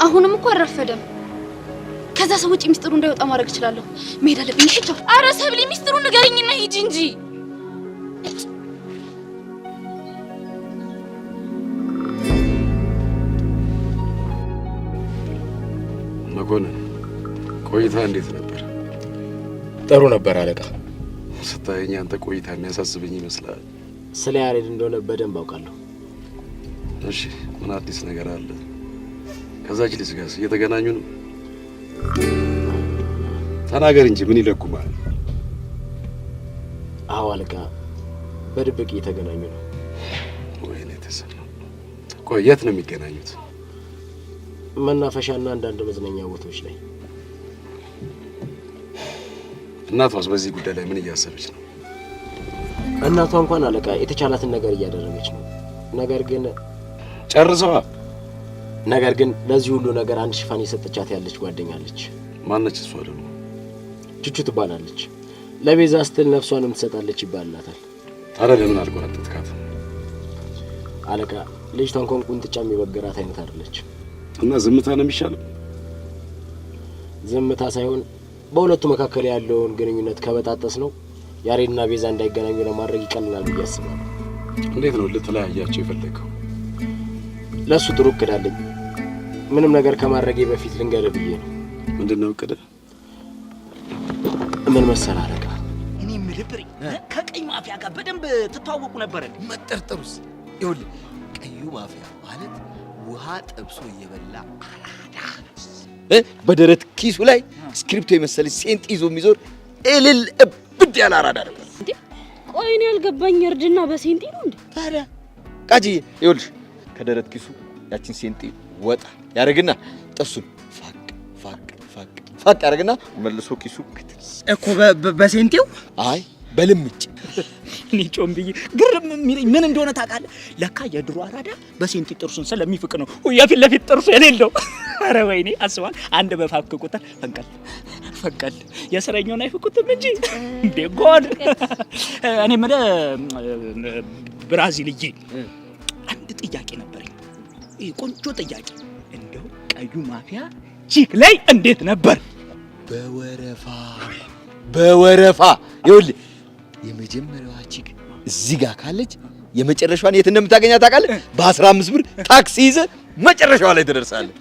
አሁንም እኮ አልረፈደም። ከዛ ሰው ውጪ ሚስጥሩ እንዳይወጣ ማድረግ እችላለሁ። መሄድ አለብኝ። እሺ ቻው። ኧረ ሰብሊ ሚስጥሩን ንገሪኝና ሂጂ እንጂ። መኮንን ቆይታ እንዴት ነበር? ጥሩ ነበር አለቃ። ስታየኝ አንተ ቆይታ የሚያሳስበኝ ይመስላል። ስለ ያሬድ እንደሆነ በደንብ አውቃለሁ። እሺ ምን አዲስ ነገር አለ? ከዛች ልጅ ጋር እየተገናኙ ነው? ተናገር እንጂ ምን ይለጉማል? አዎ አለቃ፣ በድብቅ እየተገናኙ ነው። ወይኔ ተሰማ። ቆይ የት ነው የሚገናኙት? መናፈሻና አንዳንድ መዝናኛ ቦታዎች ላይ። እናቷስ በዚህ ጉዳይ ላይ ምን እያሰበች ነው? እናቷ እንኳን አለቃ የተቻላትን ነገር እያደረገች ነው። ነገር ግን ለዚህ ሁሉ ነገር አንድ ሽፋን የሰጠቻት ያለች ጓደኛለች። ማነች እሷ ደግሞ? ቹቹ ትባላለች። ለቤዛ ስትል ነፍሷንም ትሰጣለች ይባላታል። ታዲያ ለምን አልቆረጠትካት? አለቃ ልጅቷ እንኳን ቁንጥጫ የሚበገራት አይነት አይደለች። እና ዝምታ ነው የሚሻለው? ዝምታ ሳይሆን በሁለቱ መካከል ያለውን ግንኙነት ከበጣጠስ ነው ያሬድና ቤዛ እንዳይገናኙ ለማድረግ ይቀልናል ብዬ አስባለሁ። እንዴት ነው ልትለያያቸው የፈለገው? ለሱ ጥሩ እቅድ አለኝ። ምንም ነገር ከማድረጌ በፊት ልንገርህ ብዬ ነው። ምንድነው እቅድህ? ምን መሰለህ አለቃ፣ እኔ ምልብሪ ከቀይ ማፊያ ጋር በደንብ ትተዋወቁ ነበር። መጠርጠሩስ? ይኸውልህ ቀዩ ማፊያ ማለት ውሃ ጠብሶ እየበላ አራዳ በደረት ኪሱ ላይ ስክሪፕቶ የመሰለ ሴንት ይዞ የሚዞር እልል እብድ ያለ አራዳ ነበር። እንዴ ቆይ እኔ ያልገባኝ እርድና በሴንጢ ነው እንዴ? ታዲያ ቃጂ ይኸውልሽ ከደረት ኪሱ ያችን ሴንጢ ወጣ ያደርግና ጥርሱን ፋቅ ያደርግና መልሶ ኪሱ እኮ በሴንቲው አይ በልምጭ እኔ ጮምብዬ ግርም የሚለኝ ምን እንደሆነ ታውቃለህ? ለካ የድሮ አራዳ በሴንቲ ጥርሱን ስለሚፍቅ ነው የፊት ለፊት ጥርሱ የሌለው። ኧረ ወይኔ አስባል አንድ በፋክ ቁጥር ፈንቀል የስረኛውን አይፍቁትም እንጂ እንዴ ጎድ። እኔ የምልህ ብራዚልዬ አንድ ጥያቄ ነበረኝ። ቆንጆ ጥያቄ። እንደው ቀዩ ማፊያ ቺክ ላይ እንዴት ነበር? በወረፋ ይኸውልህ የመጀመሪያዋ ቺክ እዚህ ጋር ካለች የመጨረሻዋን የት እንደምታገኛት ታውቃለህ? በ15 ብር ታክሲ ይዘህ መጨረሻዋ ላይ ትደርሳለህ።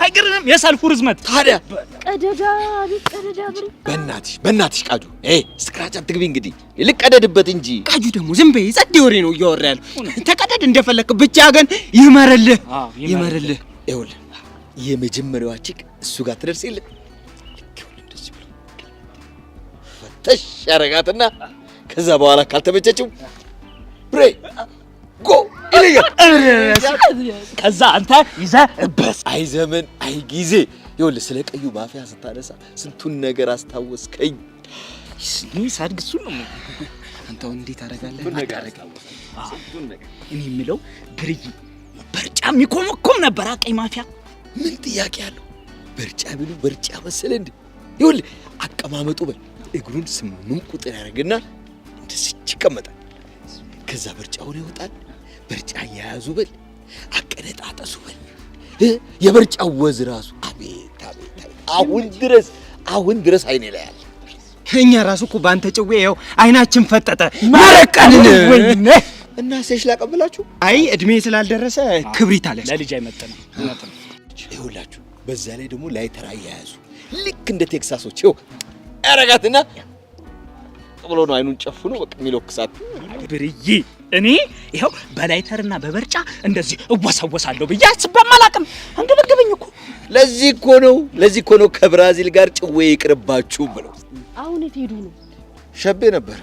አይገርምም? የሰልፉ ርዝመት ታዲያ ቀደዳ ብሪ። በእናትሽ ቃጁ ስክራች አትግቢ። እንግዲህ ልቀደድበት እንጂ ቃጁ ደግሞ ዝም በይ። ጸዴ ወሬ ነው እያወራ ያለው። ተቀደድ እንደፈለክ ብቻ ግን ይመርልህ። ይኸውልህ የመጀመሪያዋ ቺክ እሱ ጋር ትደርስ የለ እንደዚህ ብሎ ፈተሽ ያረጋትና ከዛ በኋላ ካልተመቸችው ብሬ ጎ ይለኛል። ከዛ አንተ ይዘህ በስ አይ ዘመን አይ ጊዜ። ይኸውልህ ስለ ቀዩ ማፊያ ስታነሳ ስንቱን ነገር አስታወስከኝ። ሳድግ እሱን ነው አንተው እንዴት አደርጋለህ? ስንቱን ነገር እኔ የምለው ብርይ በርጫ የሚኮመኮም ነበር ቀይ ማፊያ። ምን ጥያቄ አለው? በርጫ ቢሉ በርጫ መሰለ እንዴ? ይኸውልህ አቀማመጡ በል እግሩን 8 ቁጥር ያደርግና እንደዚህ ይቀመጣል። ከዛ በርጫውን ይወጣል። በርጫ ያያዙ በል አቀነጣጠሱ በል የበርጫው ወዝ ራሱ አቤት አሁን ድረስ አይኔ ላይ አለ። እኛ ራሱ እኮ ባንተ ጭዌ ያው አይናችን ፈጠጠ ማረቀልን። ወይኔ እና ሴሽ ላቀብላችሁ። አይ እድሜ ስላልደረሰ ክብሪት አለ ለልጅ አይመጣም። ይኸውላችሁ በዛ ላይ ደግሞ ላይተር አያያዙ ልክ እንደ ቴክሳሶች ይኸው ያረጋትና ብሎ ነው አይኑን ጨፍኖ በቃ የሚለክሳት። ብርዬ እኔ ይኸው በላይተርና በበርጫ እንደዚህ እወሰወሳለሁ ብዬ አስቤም አላውቅም። አንገበገበኝ እኮ። ለዚህ እኮ ነው ከብራዚል ጋር ጭዌ ይቅርባችሁ ብለው። አሁን የት ሄዱ ነው? ሸቤ ነበር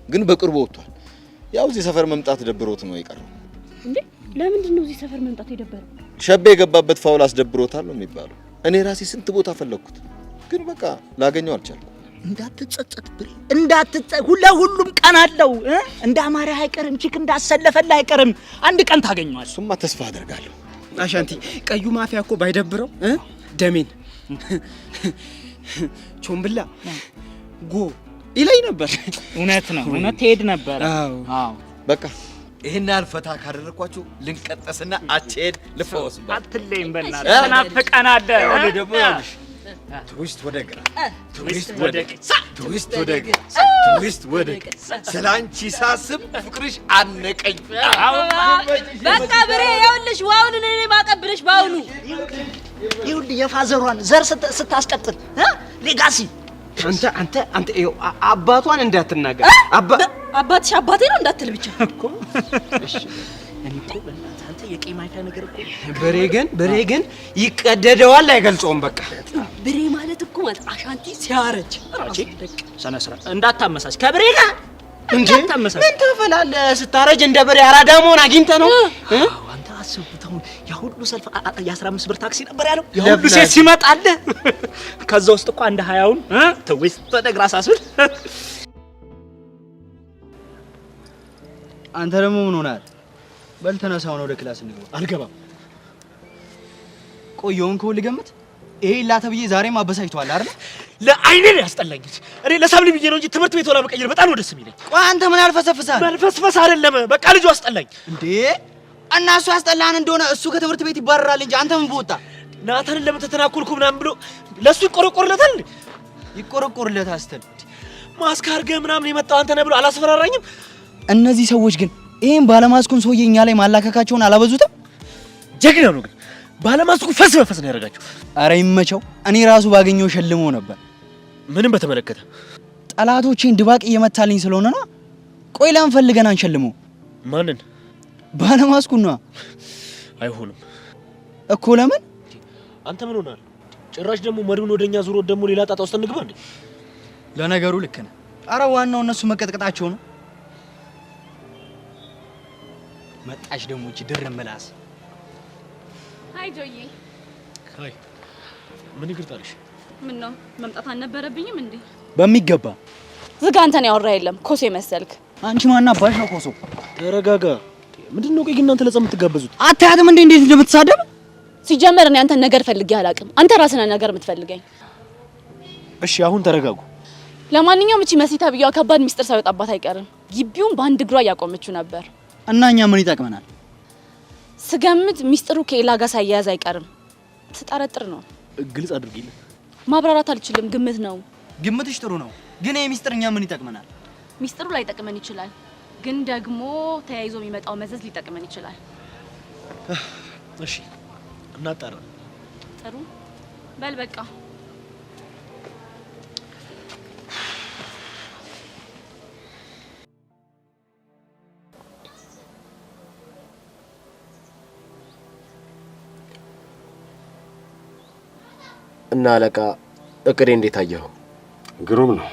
ግን በቅርቡ ወጥቷል። ያው እዚህ ሰፈር መምጣት ደብሮት ነው የቀረው። እንዴ ለምንድን ነው እዚህ ሰፈር መምጣት የደበረው? ሸቤ የገባበት ፋውል አስደብሮታል ነው የሚባለው። እኔ ራሴ ስንት ቦታ ፈለኩት ግን በቃ ላገኘው አልቻልኩም። እንዳትጸጸት ብሬ ሁሉም ቀን አለው። እንደ አማራ አይቀርም ቺክ እንዳሰለፈላ አይቀርም። አንድ ቀን ታገኘዋለህ። እሱማ ተስፋ አደርጋለሁ። አሻንቲ ቀዩ ማፊያ እኮ ባይደብረው ደሜን ቾምብላ ጎ ይለኝ ነበር። እውነት ነው፣ እውነት ትሄድ ነበር። አዎ በቃ ይሄን አልፈታ ካደረኳችሁ ልንቀጠስና አቼድ ልፈወስበት። አትለይም በእናትህ ተናፍቀናል። ደግሞ ትዊስት ወደ ግራ ትዊስት ወደ ቀኝ ትዊስት ወደ ግራ ትዊስት ወደ ቀኝ ስላንቺ ሳስብ ፍቅርሽ አነቀኝ። በቃ ብሬ ይኸውልሽ ዋውን እኔ ማቀብልሽ ባውኑ ይኸውልህ የፋዘሯን ዘር ስታስቀጥል ሌጋሲ አንተ አባቷን እንዳትናገር አባትሽ አባቴ ነው እንዳትል ብቻ እኮ እሺ እኔ እኮ በእናትህ አንተ የቀይ ማይካ ነገር እኮ በሬ ግን ይቀደደዋል አይገልጾም። በቃ ብሬ ማለት እኮ ማለት አሻንቲ ሲያረጅ አራቼ ሰነ ስራ እንዳታመሳሽ ከብሬ ጋር እንዴ ምን ትፈላለህ? ስታረጅ እንደ በሬ አራዳ መሆን አግኝተህ ነው? አንተ አስቡት። አሁን ያ ሁሉ ሰልፍ የ15 ብር ታክሲ ነበር ያለው ያ ሁሉ ሴት ሲመጣልህ ከዛ ውስጥ እኮ አንድ 20ውን ትዊስት ወደ ግራ ሳስብል አንተ ደግሞ ምን ሆናል? በል ተነሳው ነው ወደ ክላስ እንግባ። አልገባም። ቆየውን ከሁሉ ገምት። ይሄ ላተብዬ ዛሬም አበሳጭቷል አይደል? ለአይኔ ነው ያስጠላኝ። እኔ ለሳብሊ ብዬ ነው እንጂ ትምህርት ቤት ወላ በቀየር በጣም ነው ደስ የሚለኝ። ቆይ አንተ ምን ያልፈሰፍሳል? መልፈስፈስ አይደለም በቃ ልጁ አስጠላኝ። እንዴ እና እሱ ያስጠላህን እንደሆነ እሱ ከትምህርት ቤት ይባረራል እንጂ አንተ ምን በወጣ? ናታንን ለምን ተተናኮልኩ ምናምን ብሎ ለሱ ይቆረቆርለታል። ይቆረቆርለታል ስትል ማስክ አድርገህ ምናምን የመጣው አንተ ነህ ብሎ አላስፈራራኝም? እነዚህ ሰዎች ግን ይሄን ባለማስኩን ሰውዬ እኛ ላይ ማላከካቸውን አላበዙትም? ጀግና ነው ግን ባለማስኩ ፈስ በፈስ ነው ያደርጋቸው። አረ ይመቸው። እኔ ራሱ ባገኘው ሸልመው ነበር። ምንም በተመለከተ ጠላቶቼን ድባቅ እየመታልኝ ስለሆነ ነው። ቆይ ለምን ፈልገን አንሸልመው? ማንን? ባለማስኩን ነው። አይሆንም እኮ ለምን? አንተ ምን ሆናል? ጭራሽ ደግሞ መሪውን ወደኛ ዙሮ ደግሞ ሌላ ጣጣ ውስጥ እንግባ እንዴ? ለነገሩ ልክ ነህ። አረ ዋናው እነሱ መቀጥቀጣቸው ነው። መጣሽ ደግሞ እቺ ድርም ምላስ። ሃይ ጆዬ። ሃይ ምን ይግርጣልሽ? ምን ነው መምጣት አልነበረብኝም እንዴ? በሚገባ ዝጋ። አንተን ያወራ የለም ኮሶ መሰልክ። አንቺ ማና ባሽ ነው ኮሶ? ተረጋጋ። ምንድነው ቆይ ግን እናንተ ለጸም የምትጋበዙት? አታያትም እንዴ እንዴት እንደምትሳደብ? ሲጀመር እኔ አንተን ነገር ፈልጌ አላውቅም። አንተ ራስህ ነህ ነገር የምትፈልገኝ። እሺ አሁን ተረጋጉ። ለማንኛውም እቺ መሲታ ብያው ከባድ ሚስጥር ሳይወጣባት አይቀርም። ግቢውን በአንድ እግሯ ያቆመችው ነበር። እና እኛ ምን ይጠቅመናል? ስገምት ሚስጥሩ ከኤላ ጋር ሳያያዝ አይቀርም። ትጠረጥር ነው። ግልጽ አድርጊልኝ። ማብራራት አልችልም፣ ግምት ነው። ግምትሽ ጥሩ ነው፣ ግን ይሄ ሚስጥር እኛ ምን ይጠቅመናል? ሚስጥሩ ላይ ጠቅመን ይችላል፣ ግን ደግሞ ተያይዞ የሚመጣው መዘዝ ሊጠቅመን ይችላል። እሺ እናጣራ። ጥሩ በል በቃ። እና አለቃ እቅዴ እንዴት አየኸው? ግሩም ነው።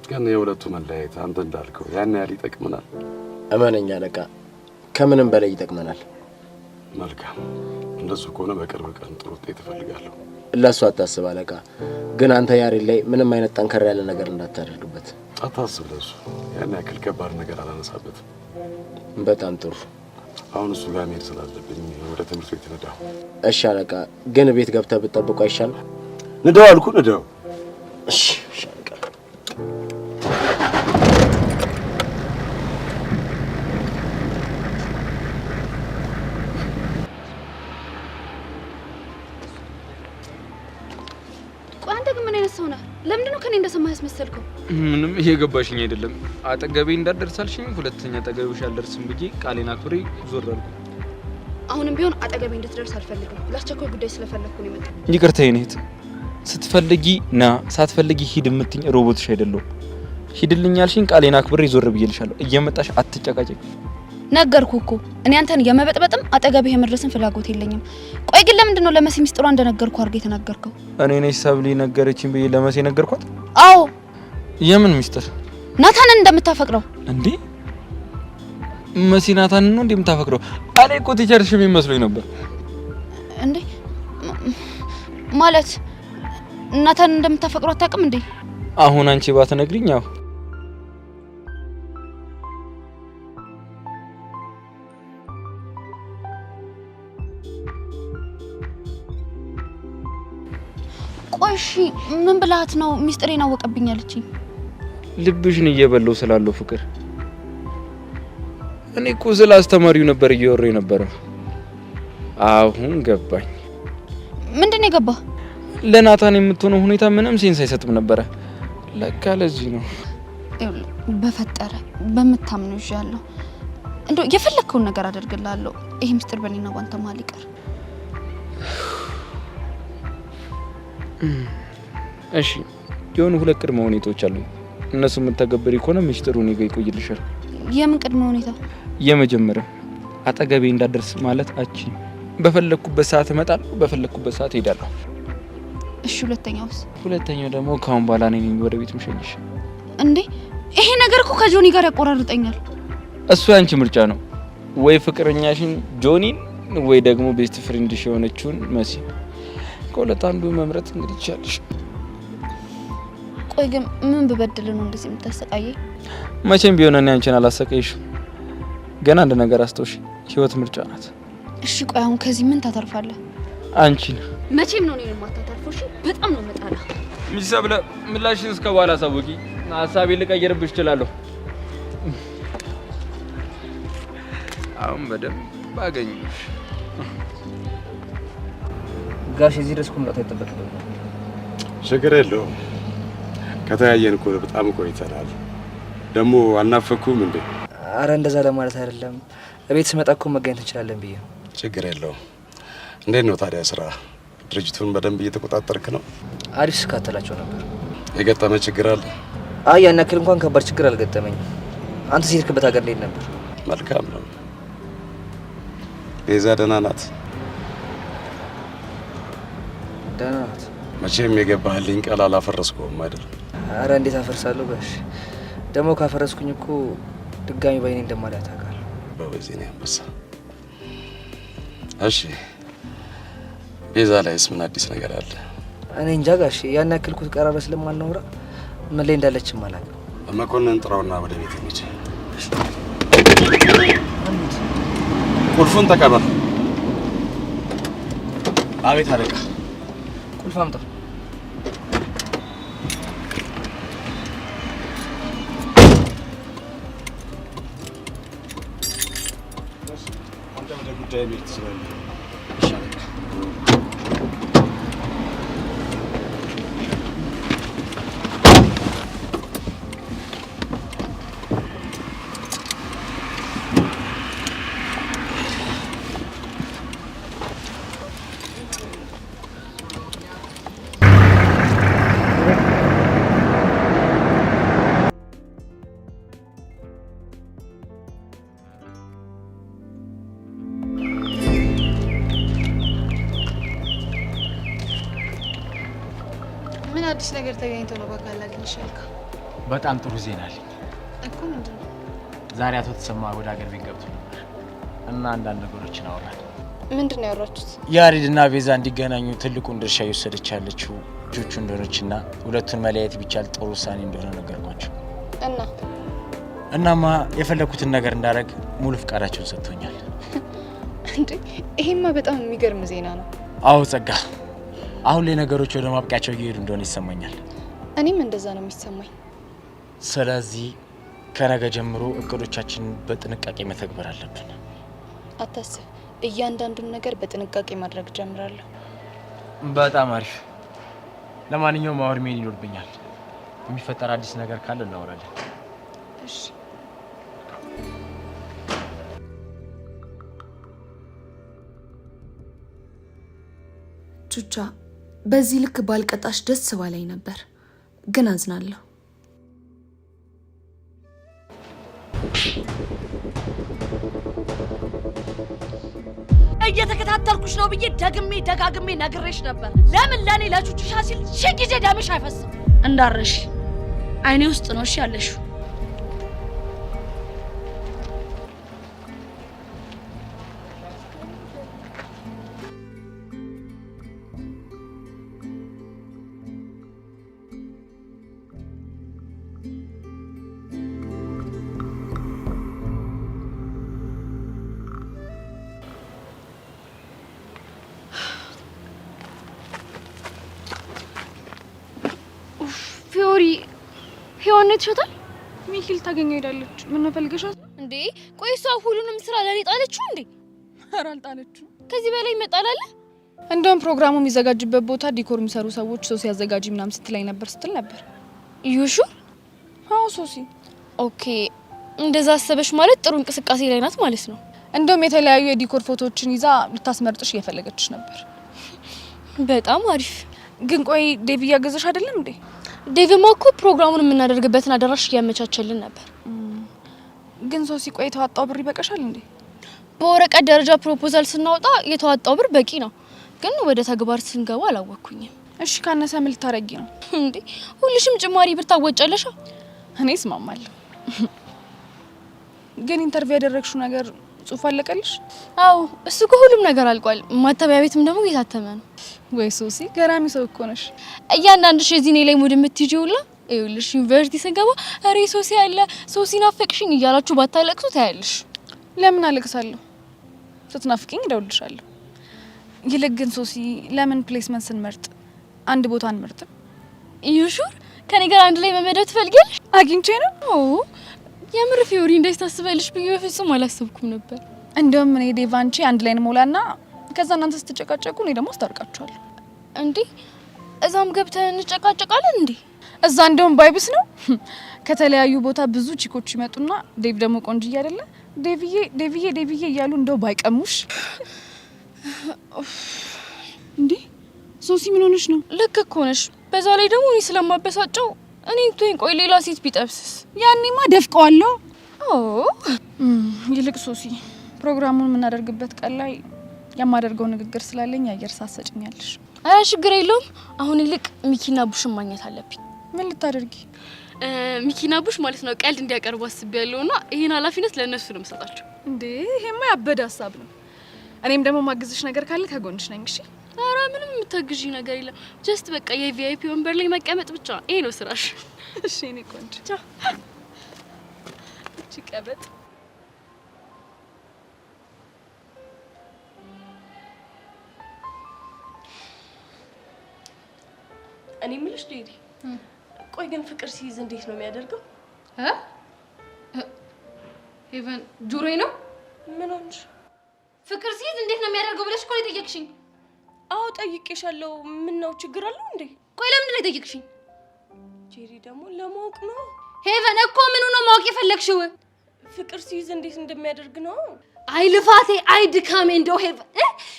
ግን የሁለቱ መለያየት አንተ እንዳልከው ያን ያህል ይጠቅመናል? እመነኛ አለቃ፣ ከምንም በላይ ይጠቅመናል። መልካም። እንደሱ ከሆነ በቅርብ ቀን ጥሩ ውጤት እፈልጋለሁ። ለሱ አታስብ አለቃ። ግን አንተ ያሬድ ላይ ምንም አይነት ጠንከር ያለ ነገር እንዳታደርግበት። አታስብ። ለሱ ያን ያክል ከባድ ነገር አላነሳበትም። በጣም ጥሩ። አሁን እሱ ጋር መሄድ ስላለብኝ ወደ ትምህርት ቤት ነዳሁ። እሺ አለቃ። ግን ቤት ገብተህ ብትጠብቁ አይሻልም? ንዳው አልኩ፣ ንዳው። እሺ እሺ አለቃ። ቆይ አንተ ግን ምን አይነት ሰው ነህ? ለምንድን ነው ከኔ እንደሰማህ ያስመሰልከው? ምንም እየገባሽኝ አይደለም። አጠገቤ እንዳትደርሳልሽኝ፣ ሁለተኛ አጠገብሽ አልደርስም ብዬ ቃሌን አክብሬ ዞር አልኩ። አሁንም ቢሆን አጠገቤ እንድትደርስ አልፈልግም። ለአስቸኳይ ጉዳይ ስለፈለኩ ነው የመጣሁት። ይቅርታ የኔ እህት። ስትፈልጊ ና፣ ሳትፈልጊ ሂድ የምትኝ ሮቦትሽ አይደለሁም። ሂድልኝ ያልሽኝ ቃሌን አክብሬ ዞር ብዬልሻለሁ። እየመጣሽ አትጨቃጨቂ። ነገርኩ እኮ እኔ አንተን የመበጥበጥም አጠገብህ የመድረስን ፍላጎት የለኝም። ቆይ ግን ለምንድን ነው ለመሲ ሚስጥሯ እንደነገርኩ አድርገህ የተናገርከው? እኔ ነኝ ሰብሊ ነገረችኝ ብዬ ለመሲ ነገርኳት? አዎ። የምን ሚስጥር? ናታንን እንደምታፈቅረው። እንዴ መሲ ናታንን ነው እንደምታፈቅረው? እኔ እኮ ቲቸርሽ የሚመስለኝ ነበር። እንዴ ማለት ናታንን እንደምታፈቅረው አታውቅም እንዴ? አሁን አንቺ ባትነግሪኝ ያው ቆይ እሺ ምን ብላት ነው ሚስጥሬን አወቀብኝ አለችኝ? ልብሽን እየበለው ስላለው ፍቅር። እኔ እኮ ስለ አስተማሪው ነበር እያወራሁ ነበር። አሁን ገባኝ። ምንድነው የገባ? ለናታን የምትሆነው ሁኔታ ምንም ሴንስ አይሰጥም ነበረ። ለካ ለዚህ ነው። በፈጠረ በምታምነው ይዣለሁ። እንደው የፈለከውን ነገር አደርግልሃለሁ። ይሄ ምስጢር በእኔና ባንተ መሀል ይቀር። እሺ የሆኑ 2 ቅድመ ሁኔታዎች አሉ። እነሱ የምትተገብሪ ከሆነ ምስጢሩ እኔ ጋር ይቆይልሻል። የምን ቅድመ ሁኔታ? የመጀመሪያው አጠገቤ እንዳደርስ ማለት አቺ በፈለኩበት ሰዓት እመጣለሁ፣ በፈለኩበት ሰዓት እሄዳለሁ። እሺ ሁለተኛውስ? ሁለተኛው ደግሞ ካሁን በኋላ እኔ ነኝ ወደ ቤት ምሸኝሽ። እንዴ ይሄ ነገር እኮ ከጆኒ ጋር ያቆራርጠኛል። እሱ ያንቺ ምርጫ ነው። ወይ ፍቅረኛሽን ጆኒን ወይ ደግሞ ቤስት ፍሬንድሽ የሆነችውን መሲ፣ ከሁለት አንዱ መምረጥ እንግዲህ ይቻልሽ። ቆይ ግን ምን ብበድል ነው እንደዚህ የምታሰቃየኝ? መቼም ቢሆን እኔ አንቺን አላሰቃይሽም። ገና አንድ ነገር አስተውሽ፣ ህይወት ምርጫ ናት። እሺ ቆይ አሁን ከዚህ ምን ታተርፋለህ? አንቺን መቼም ነው እኔን የማታተርፈው። እሺ በጣም ነው መጣላ። ሚስ ሰብለ ምላሽን እስከ በኋላ አሳውቂ። ሀሳቤን ልቀይርብሽ እችላለሁ። አሁን በደንብ አገኘሽ። ጋሽ እዚህ ድረስ መምጣት አይጠበቅብኝ። ችግር የለውም። ከተያየን እኮ በጣም ቆይተናል። ደግሞ አናፈኩም እንዴ? አረ እንደዛ ለማለት አይደለም። እቤት ስመጣ እኮ መገኘት እንችላለን ብዬ። ችግር የለውም። እንዴት ነው ታዲያ ስራ? ድርጅቱን በደንብ እየተቆጣጠርክ ነው? አሪፍ ስካተላቸው ነበር። የገጠመ ችግር አለ? አይ ያን ያክል እንኳን ከባድ ችግር አልገጠመኝም። አንተ ሲልክበት ሀገር እንዴት ነበር? መልካም ነው። ቤዛ ደህና ናት? ደህና ናት። መቼም የገባህልኝ ቃል አላፈረስከውም አይደል? አረ እንዴት አፈርሳለሁ ጋሽ። ደግሞ ካፈረስኩኝ እኮ ድጋሚ ባይኔ እንደማላይ ታውቃለህ። በበዚህ ነው አንበሳ። እሺ ቤዛ ላይስ ምን አዲስ ነገር አለ? እኔ እንጃ ጋሽ፣ ያን ያክል እኮ ተቀራርበን ስለማናወራ ምን ላይ እንዳለችም አላውቅም። መኮንን ጥራውና ወደ ቤት እንሂድ። ቁልፉን ተቀበል። አቤት አለቃ። ቁልፍ አምጣ። አንተ ወደ ጉዳይ ቤት ትችላለህ። ምን አዲስ ነገር ተገኝቶ ነው በቃል አግኝሽ ያልከው? በጣም ጥሩ ዜና አለኝ እኮ። ምንድን ነው? ዛሬ አቶ ተሰማ ወደ ሀገር ቤት ገብቶ ነበር እና አንዳንድ ነገሮችን አወራን። ምንድን ነው ያወራችሁት? ያሬድና ቤዛ እንዲገናኙ ትልቁን ድርሻ እየወሰደች ያለችው ልጆቹ እንደሆነችና ሁለቱን መለያየት ቢቻል ጥሩ ውሳኔ እንደሆነ ነገርኳቸው። እናማ የፈለኩትን ነገር እንዳደረግ ሙሉ ፍቃዳቸውን ሰጥቶኛል። እንዴ ይሄማ በጣም የሚገርም ዜና ነው። አዎ ጸጋ፣ አሁን ላይ ነገሮች ወደ ማብቂያቸው እየሄዱ እንደሆነ ይሰማኛል። እኔም እንደዛ ነው የሚሰማኝ። ስለዚህ ከነገ ጀምሮ እቅዶቻችንን በጥንቃቄ መተግበር አለብን። አታስብ፣ እያንዳንዱን ነገር በጥንቃቄ ማድረግ ጀምራለሁ። በጣም አሪፍ። ለማንኛውም አሁን መሄድ ይኖርብኛል። የሚፈጠር አዲስ ነገር ካለ እናወራለን። እሺ። ቹቻ፣ በዚህ ልክ ባልቀጣሽ ደስ ባለኝ ነበር፣ ግን አዝናለሁ። እየተከታተልኩሽ ነው ብዬ ደግሜ ደጋግሜ ነግሬሽ ነበር። ለምን ለኔ ለቹቹሻ ሲል ሺህ ጊዜ ደምሽ አይፈስም? እንዳረሽ አይኔ ውስጥ ነው እሺ ያለሽው። ፊዮሪ ሄዋን ነው የተሸጣል። ሚኪል ታገኘው ሄዳለች። ምን ነው ፈልገሻት እንዴ? ቆይ እሷ ሁሉንም ስራ ለኔ ጣለችው እንዴ? ኧረ አልጣለችው። ከዚህ በላይ ይመጣል አለ? እንደውም ፕሮግራሙ የሚዘጋጅበት ቦታ ዲኮር የሚሰሩ ሰዎች ሶሲ ያዘጋጂ ምናምን ስትላይ ነበር ስትል ነበር። ዩሹ? አዎ ሶሲ። ኦኬ እንደዛ አሰበሽ ማለት ጥሩ እንቅስቃሴ ላይ ናት ማለት ነው። እንደውም የተለያዩ የዲኮር ፎቶዎችን ይዛ ልታስመርጥሽ እየፈለገችሽ ነበር። በጣም አሪፍ። ግን ቆይ ዴቭ እያገዘሽ አይደለም እንዴ? ዴቭማ እኮ ፕሮግራሙን የምናደርግበትን አዳራሽ እያመቻቸልን ነበር። ግን ሶሲ ቆይ የተዋጣው ብር ይበቃሻል እንዴ? በወረቀት ደረጃ ፕሮፖዛል ስናወጣ የተዋጣው ብር በቂ ነው። ግን ወደ ተግባር ስንገባ አላወኩኝም። እሺ ካነሰ ምን ልታረጊ ነው እንዴ? ሁልሽም ጭማሪ ብር ታወጫለሽ? እኔ እስማማለሁ። ግን ኢንተርቪው ያደረግሽው ነገር ጽሁፍ አለቀልሽ? አዎ እሱ ሁሉም ነገር አልቋል። ማተሚያ ቤትም ደግሞ እየታተመ ነው። ወይ ሶሲ ገራሚ ሰው እኮ ነሽ። እያንዳንድሽ እዚህ እኔ ላይ ሙድ የምትይጂውላ ይኸውልሽ ዩኒቨርሲቲ ስንገባ አሬ ሶሲ አለ ሶሲ ናፈቅሽኝ እያላችሁ ባታለቅሱ ታያለሽ። ለምን አለቅሳለሁ? ስትናፍቂኝ እደውልልሻለሁ። ይልቅ ግን ሶሲ ለምን ፕሌስመንት ስንመርጥ አንድ ቦታ አንመርጥም? ዩሹር ከኔ ጋር አንድ ላይ መመደብ ትፈልጊያለሽ? አግኝቼ ነው? ኦ የምር ፊዮሪ እንደዚህ ታስበልሽ ብዬ በፍጹም አላሰብኩም ነበር። እንደውም እኔ ዴቫንቺ አንድ ላይ እንሞላና ከዛ እናንተ ስትጨቃጨቁ እኔ ደግሞ አስታርቃችኋለሁ። እንዴ እዛም ገብተን እንጨቃጨቃለን እንዴ? እዛ እንደውም ባይብስ ነው። ከተለያዩ ቦታ ብዙ ቺኮች ይመጡና ዴቭ ደግሞ ቆንጅዬ አይደለ? ዴቪዬ እያሉ እንደው ባይቀሙሽ። እንዴ ሶሲ ምን ሆነሽ ነው? ልክ እኮ ነሽ። በዛ ላይ ደግሞ እኔ ስለማበሳጨው እኔ እንትን ቆይ ሌላ ሴት ቢጠብስስ? ያኔማ ደፍቀዋለሁ። ኦ ይልቅ ሶሲ ፕሮግራሙን የምናደርግበት ቀን ላይ የማደርገው ንግግር ስላለኝ አየር ሳሰጭኛለሽ። አይ ችግር የለውም። አሁን ይልቅ ሚኪና ቡሽን ማግኘት አለብኝ። ምን ልታደርጊ? ሚኪና ቡሽ ማለት ነው ቀልድ እንዲያቀርቡ አስቤያለሁና ይሄን ኃላፊነት ለእነሱ ነው የምሰጣቸው። እንዴ ይሄማ ያበደ ሀሳብ ነው። እኔም ደግሞ ማግዝሽ ነገር ካለ ከጎንሽ ነኝ። እሺ? ኧረ ምንም የምታግዢ ነገር የለም። ጀስት በቃ የቪአይፒ ወንበር ላይ መቀመጥ ብቻ ይሄ ነው ስራሽ። እሺ እኔ ቆንጆ እቺ ቀበጥ እኔ ምልሽ ዴዲ፣ ቆይ ግን ፍቅር ሲይዝ እንዴት ነው የሚያደርገው? ሄቨን ጆሮዬ ነው። ምን ሆንሽ? ፍቅር ሲይዝ እንዴት ነው የሚያደርገው ብለሽ እኮ ነው የጠየቅሽኝ። አዎ ጠይቄሻለሁ። ምን ነው ችግር አለው እንዴ? ቆይ ለምንድን ነው የጠየቅሽኝ? ጄሪ ደግሞ ለማወቅ ነው። ሄቨን እኮ ምኑ ነው ማወቅ የፈለግሽው? ፍቅር ሲይዝ እንዴት እንደሚያደርግ ነው። አይ ልፋቴ፣ አይ ድካሜ። እንደው ሄቨን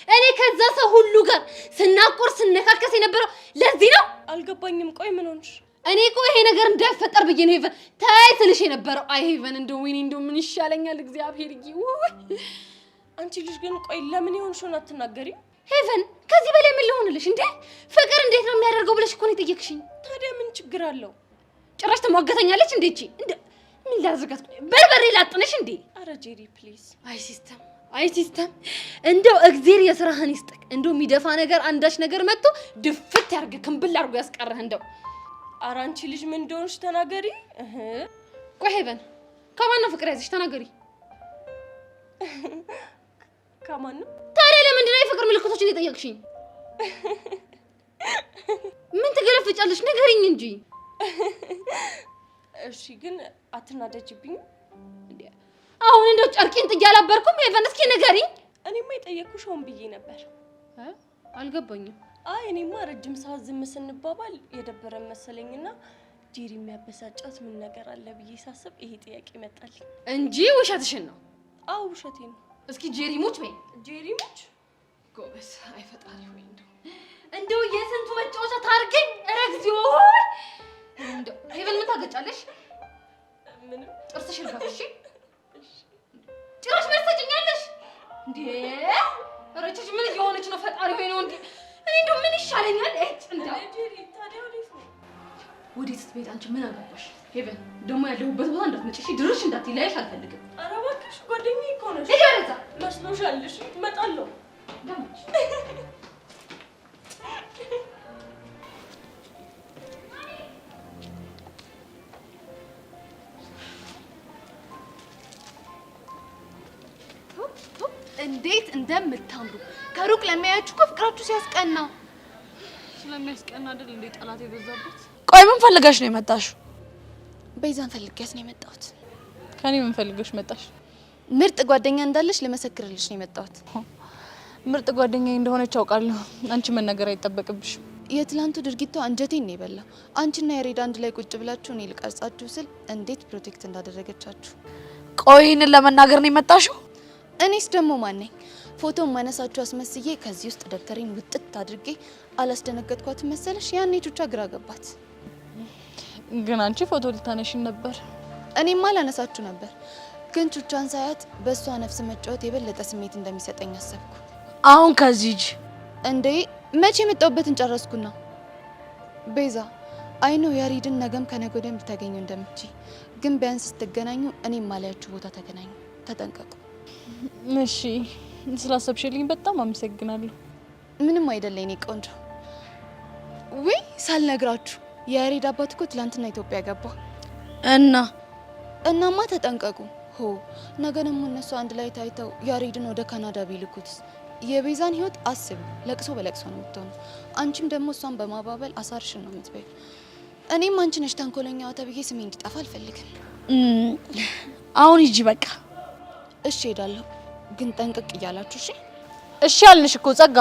እኔ ከዛ ሰው ሁሉ ጋር ስናቆር ስነካከስ የነበረው ለዚህ ነው። አልገባኝም። ቆይ ምን ሆንሽ? እኔ እኮ ይሄ ነገር እንዳይፈጠር ብዬ ነው ሄቨን ታይ ስልሽ የነበረው። አይ ሄቨን እንደው ወይኔ እንደው ምን ይሻለኛል እግዚአብሔር ይሁን። አንቺ ልጅ ግን ቆይ ለምን ይሆንሽውን አትናገሪ? ሄቨን ከዚህ በላይ ምን ልሆንልሽ እንዴ? ፍቅር እንዴት ነው የሚያደርገው ብለሽ እኮ ነው የጠየቅሽኝ። ታዲያ ምን ችግር አለው? ጭራሽ ተሟገተኛለች እንዴ? እቺ እንደ ምን ላድርጋት? በርበሬ ላጥነሽ እንዴ? አረ ጄሪ ፕሊዝ። አይ ሲስተም እንደው እግዜር የስራህን ይስጥክ። እንደው የሚደፋ ነገር አንዳች ነገር መጥቶ ድፍት ያርግ ክንብል አርጎ ያስቀረህ። እንደው አረ አንቺ ልጅ ምን እንደሆንሽ ተናገሪ። ቆይ ሄቨን ከማን ነው ፍቅር ያዘሽ? ተናገሪ። ከማን ነው ታዲያ? ለምንድን ነው የፍቅር ምልክቶችን የጠየቅሽኝ? ምን ትገለፍጫለሽ? ንገሪኝ እንጂ። እሺ ግን አትናደጅብኝ። አሁን እንደው ጨርቄን ጥዬ አላበርኩም። ሄቨን እስኪ ንገሪኝ። እኔማ የጠየቅኩሽ ሆን ብዬ ነበር። አልገባኝም። አይ እኔማ ረጅም ሰዓት ዝም ስንባባል የደበረን መሰለኝና ጄሪ የሚያበሳጫት ምን ነገር አለ ብዬ ሳስብ ይሄ ጥያቄ መጣልኝ እንጂ ውሸትሽን ነው። አዎ ውሸቴን ነው። እስኪ ጄሪ ሙች በይ። ጄሪ ሙች ጎበዝ። አይፈጣሪ ወይ እንደው የስንቱ መጫወቻ ታርገኝ። ኧረ እግዚኦ። እንደው ሄቨን ምን ታገጫለሽ? ምንም። ጥርስሽ ልፋትሽ ጭራሽ መርሰጭኛለሽ እንዴ? ረጭሽ ምን እየሆነች ነው? ፈጣሪ ሆይ ነው እንዴ? እኔ እንደው ምን ይሻለኛል? እጭ እንዴ ጄሪ ታዲያ ወዴት ነው? ወዴት ስትሄድ አንቺ ምን አገባሽ? ሄቨን ደግሞ ያለሁበት ቦታ እንዳትመጪ እሺ? ድርሽ እንዳትይላይሽ አልፈልግም። ኧረ እባክሽ ጓደኛዬ እኮ ነሽ። ልጅ ወደዛ መስሎሻል? እሺ እመጣለሁ። ደሞች እንዴት እንደምታምሩ ከሩቅ ለሚያያችሁ እኮ ፍቅራችሁ ሲያስቀና። ስለሚያስቀና አይደል እንዴ ጠላት የበዛበት? ቆይ ምን ፈልገሽ ነው የመጣሽው? ቤዛን ፈልጊያት ነው የመጣሁት። ከኔ ምን ፈልገሽ መጣሽ? ምርጥ ጓደኛ እንዳለሽ ልመሰክርልሽ ነው የመጣሁት። ምርጥ ጓደኛዬ እንደሆነች አውቃለሁ። አንቺ መናገር አይጠበቅብሽም። የትላንቱ ድርጊቷ አንጀቴን ነው የበላው። አንቺና ያሬድ አንድ ላይ ቁጭ ብላችሁ እኔ ልቀርጻችሁ ስል እንዴት ፕሮቴክት እንዳደረገቻችሁ። ቆይ ይህንን ለመናገር ነው የመጣሽው? እኔስ ደግሞ ማን ነኝ? ፎቶን ማነሳችሁ አስመስዬ ከዚህ ውስጥ ደብተሬን ውጥት አድርጌ አላስደነገጥኳት መሰለሽ? ያኔ ቹቻ ግራ ገባት። ግን አንቺ ፎቶ ልታነሽን ነበር። እኔማ ላነሳችሁ ነበር፣ ግን ቹቻን ሳያት በእሷ ነፍስ መጫወት የበለጠ ስሜት እንደሚሰጠኝ አሰብኩ። አሁን ከዚህ ሂጂ። እንዴ መቼ የመጣሁበትን ጨረስኩና። ቤዛ አይኖ ያሬድን ነገም ከነገ ወዲያም ልታገኙ እንደምትችይ፣ ግን ቢያንስ ስትገናኙ እኔም ማለያችሁ ቦታ ተገናኙ። ተጠንቀቁ። እሺ፣ ስላሰብሽልኝ በጣም አመሰግናለሁ። ምንም አይደለ የኔ ቆንጆ። ወይ ሳልነግራችሁ የያሬድ አባት እኮ ትላንትና ኢትዮጵያ ገባ። እናማ ተጠንቀቁ። ሆ ነገ ደግሞ እነሱ አንድ ላይ ታይተው ያሬድን ወደ ካናዳ ቢልኩትስ? የቤዛን ህይወት አስቡ። ለቅሶ በለቅሶ ነው የምትሆነው። አንቺም ደግሞ እሷን በማባበል አሳርሽን ነው የምትበይው። እኔም አንቺ ነሽ ተንኮለኛዋ ተብዬ ስሜ እንዲጠፋ አልፈልግም። አሁን ሂጂ በቃ። እሺ ሄዳለሁ፣ ግን ጠንቅቅ እያላችሁ እሺ። እሺ አልንሽ እኮ ጸጋ።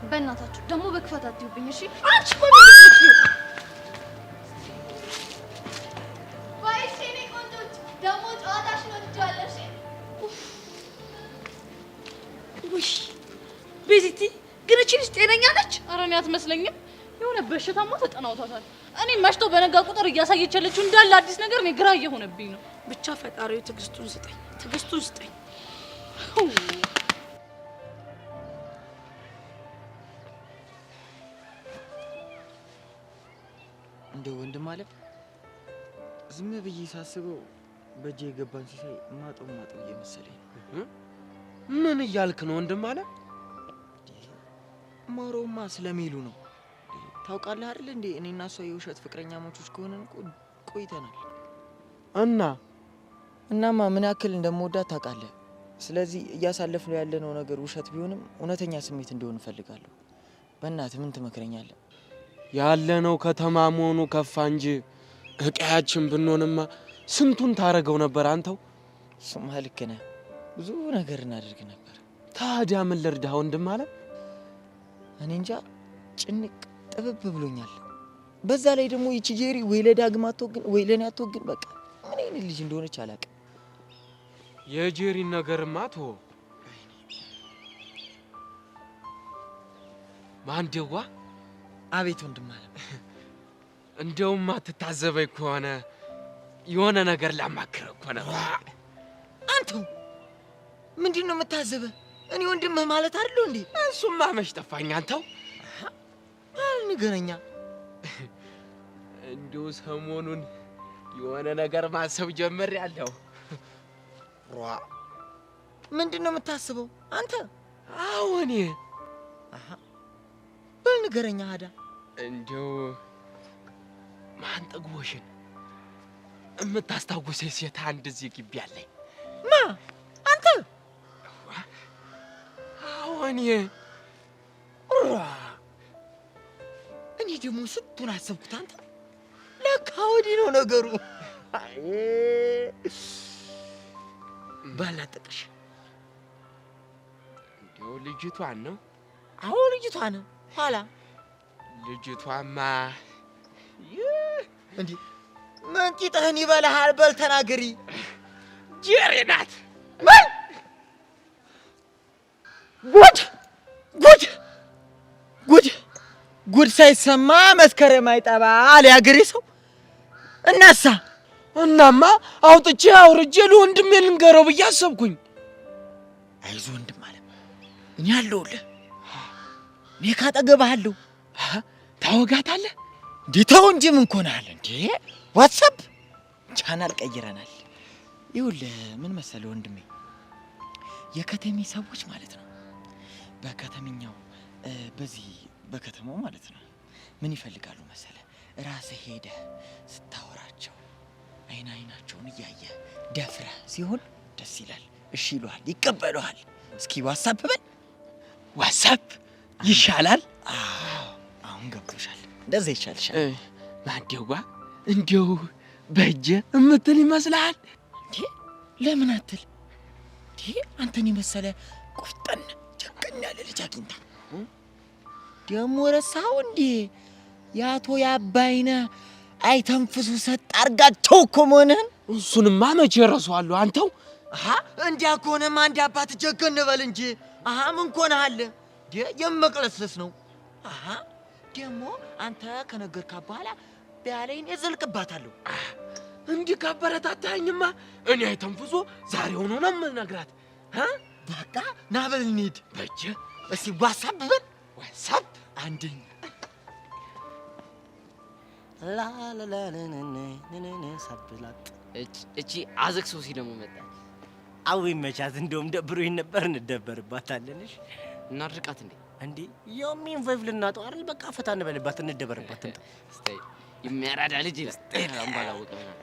በእናታችሁ ደግሞ በክፋት አትዩብኝ እሺ። አንቺ ቆይ ደግሞ ጨዋታሽ ነው ትጫለሽ። ውይ ቤዚቲ ግን እቺ ልጅ ጤነኛ ነች? ኧረ እኔ አትመስለኝም። የሆነ በሽታማ ተጠናውታታል። እኔ መሽቶ በነጋ ቁጥር እያሳየች ያለችው እንዳለ አዲስ ነገር እኔ ግራ እየሆነብኝ ነው። ብቻ ፈጣሪው ትዕግስቱን ስጠኝ፣ ትዕግስቱን ስጠኝ። እንደው ወንድም አለ ዝም ብዬ ሳስበው በእጄ የገባን ሲሳይ ማጠው እየመሰለኝ ነው። ምን እያልክ ነው ወንድም አለ? ማሮማ ስለሚሉ ነው። ታውቃለህ አይደል እንዴ እኔና እሷ የውሸት ፍቅረኛሞች ከሆነን ቆይተናል። እናማ ምን ያክል እንደምወዳት ታውቃለህ። ስለዚህ እያሳለፍነው ያለነው ነገር ውሸት ቢሆንም እውነተኛ ስሜት እንዲሆን እፈልጋለሁ። በእናትህ ምን ትመክረኛለህ? ያለነው ከተማ መሆኑ ከፋ እንጂ እቃያችን ብንሆንማ ስንቱን ታረገው ነበር አንተው። እሱማ ልክ ነህ፣ ብዙ ነገር እናደርግ ነበር። ታዲያ ምን ልርዳህ ወንድም አለ? እኔ እንጃ ጭንቅ ጥብብ ብሎኛል። በዛ ላይ ደግሞ ይቺ ጄሪ ወይ ለዳግም አትወግን ወይ ለኔ አትወግን። በቃ ምን አይነት ልጅ እንደሆነች አላውቅም። የጄሪን ነገርማ ተወው። ማንደዋ አቤት ወንድም አለ። እንደውም አትታዘበኝ ከሆነ የሆነ ነገር ላማክረው እኮ ነው። አንተው ምንድነው የምታዘበህ? እኔ ወንድምህ ማለት አይደል እንዴ? እሱማ መች ጠፋኝ። አንተው ንገረኛ። እንደው ሰሞኑን የሆነ ነገር ማሰብ ጀምሬያለሁ። ምንድነው የምታስበው አንተ? አዎኔ በል ንገረኛ። አዳ እንደው ማን ጠግቦሽን የምታስታውሰኝ ሴት አንድ እዚህ ግቢ አለኝ። ማ አንተ? አዎኔ እኔ ደግሞ ስንቱን አሰብኩት። አንተ ለካ ወዲህ ነው ነገሩ። ባላጠቅሽ እንደው ልጅቷን ነው? አዎ ልጅቷን። ኋላ ልጅቷማ እንዴ መንቂጥህን ይበላሃል። በል ተናገሪ። ጄሪ ናት። ምን ጉድ ጉድ ጉድ ጉድ ሳይሰማ መስከረም አይጠባ አለ ያገሬ ሰው። እናማ አውጥቼ አውርጄ ለወንድሜ ልንገረው ብዬ አሰብኩኝ። አይዞህ ወንድም አለ፣ እኔ አለሁልህ። እኔ ካጠገብህ አለሁ። ታወጋታለህ እንዴ? ተው እንጂ ምን ኮናል እንዴ? ዋትስአፕ ቻናል ቀይረናል። ይኸውልህ ምን መሰለህ ወንድሜ፣ የከተሜ ሰዎች ማለት ነው በከተምኛው በዚህ በከተማው ማለት ነው ምን ይፈልጋሉ መሰለህ? ራስህ ሄደህ ስታወራቸው አይናቸውን እያየ ደፍረህ ሲሆን ደስ ይላል። እሺ ይሉሃል፣ ይቀበሉሃል። እስኪ ዋትስአፕ በል። ዋትስአፕ ይሻላል? አዎ አሁን ገብቶሻል። እንደዛ ይሻልሻል። ማንደዋ እንደው በእጄ እምትል ይመስልሃል? እንዴ ለምን አትል? እንዴ አንተን የመሰለ ቁፍጠን ጀግና ቀጠን ያለ ልጅ አግኝታ ደሞ ረሳው እንዴ ያቶ ያባይነህ አይተንፍሱ ሰጥ አርጋቸው እኮ መሆንህን። እሱንማ መቼ እረሳዋለሁ አንተው። አሃ እንዲያ ከሆነማ አንድ አባት ጀገን በል እንጂ። አሃ ምን ኮነሃል የመቅለስለስ ነው። አሃ ደሞ አንተ ከነገርካ በኋላ ቢያለኝ እዘልቅባታለሁ። እንዲህ ካበረታታኝማ እኔ አይተንፍሶ ዛሬውኑ ነው የምነግራት። በቃ ና በል እንሂድ። በጀ እስቲ ዋትስአፕ በል ዋትስአፕ አንደኛ ሳብላት እቺ አዘክ ሶሲ ደግሞ መጣች። አዊ መቻት እንደውም ደብሮኝ ነበር። እንደበርባታለን። እሺ እናድርቃት እንዴ የሚን ቫይቭ ልናጠው አይደል? በቃ ፈታ እንበልባት እንደበርባት። እስቲ የሚያራዳ ልጅ ይላል ባላወቀ ነው።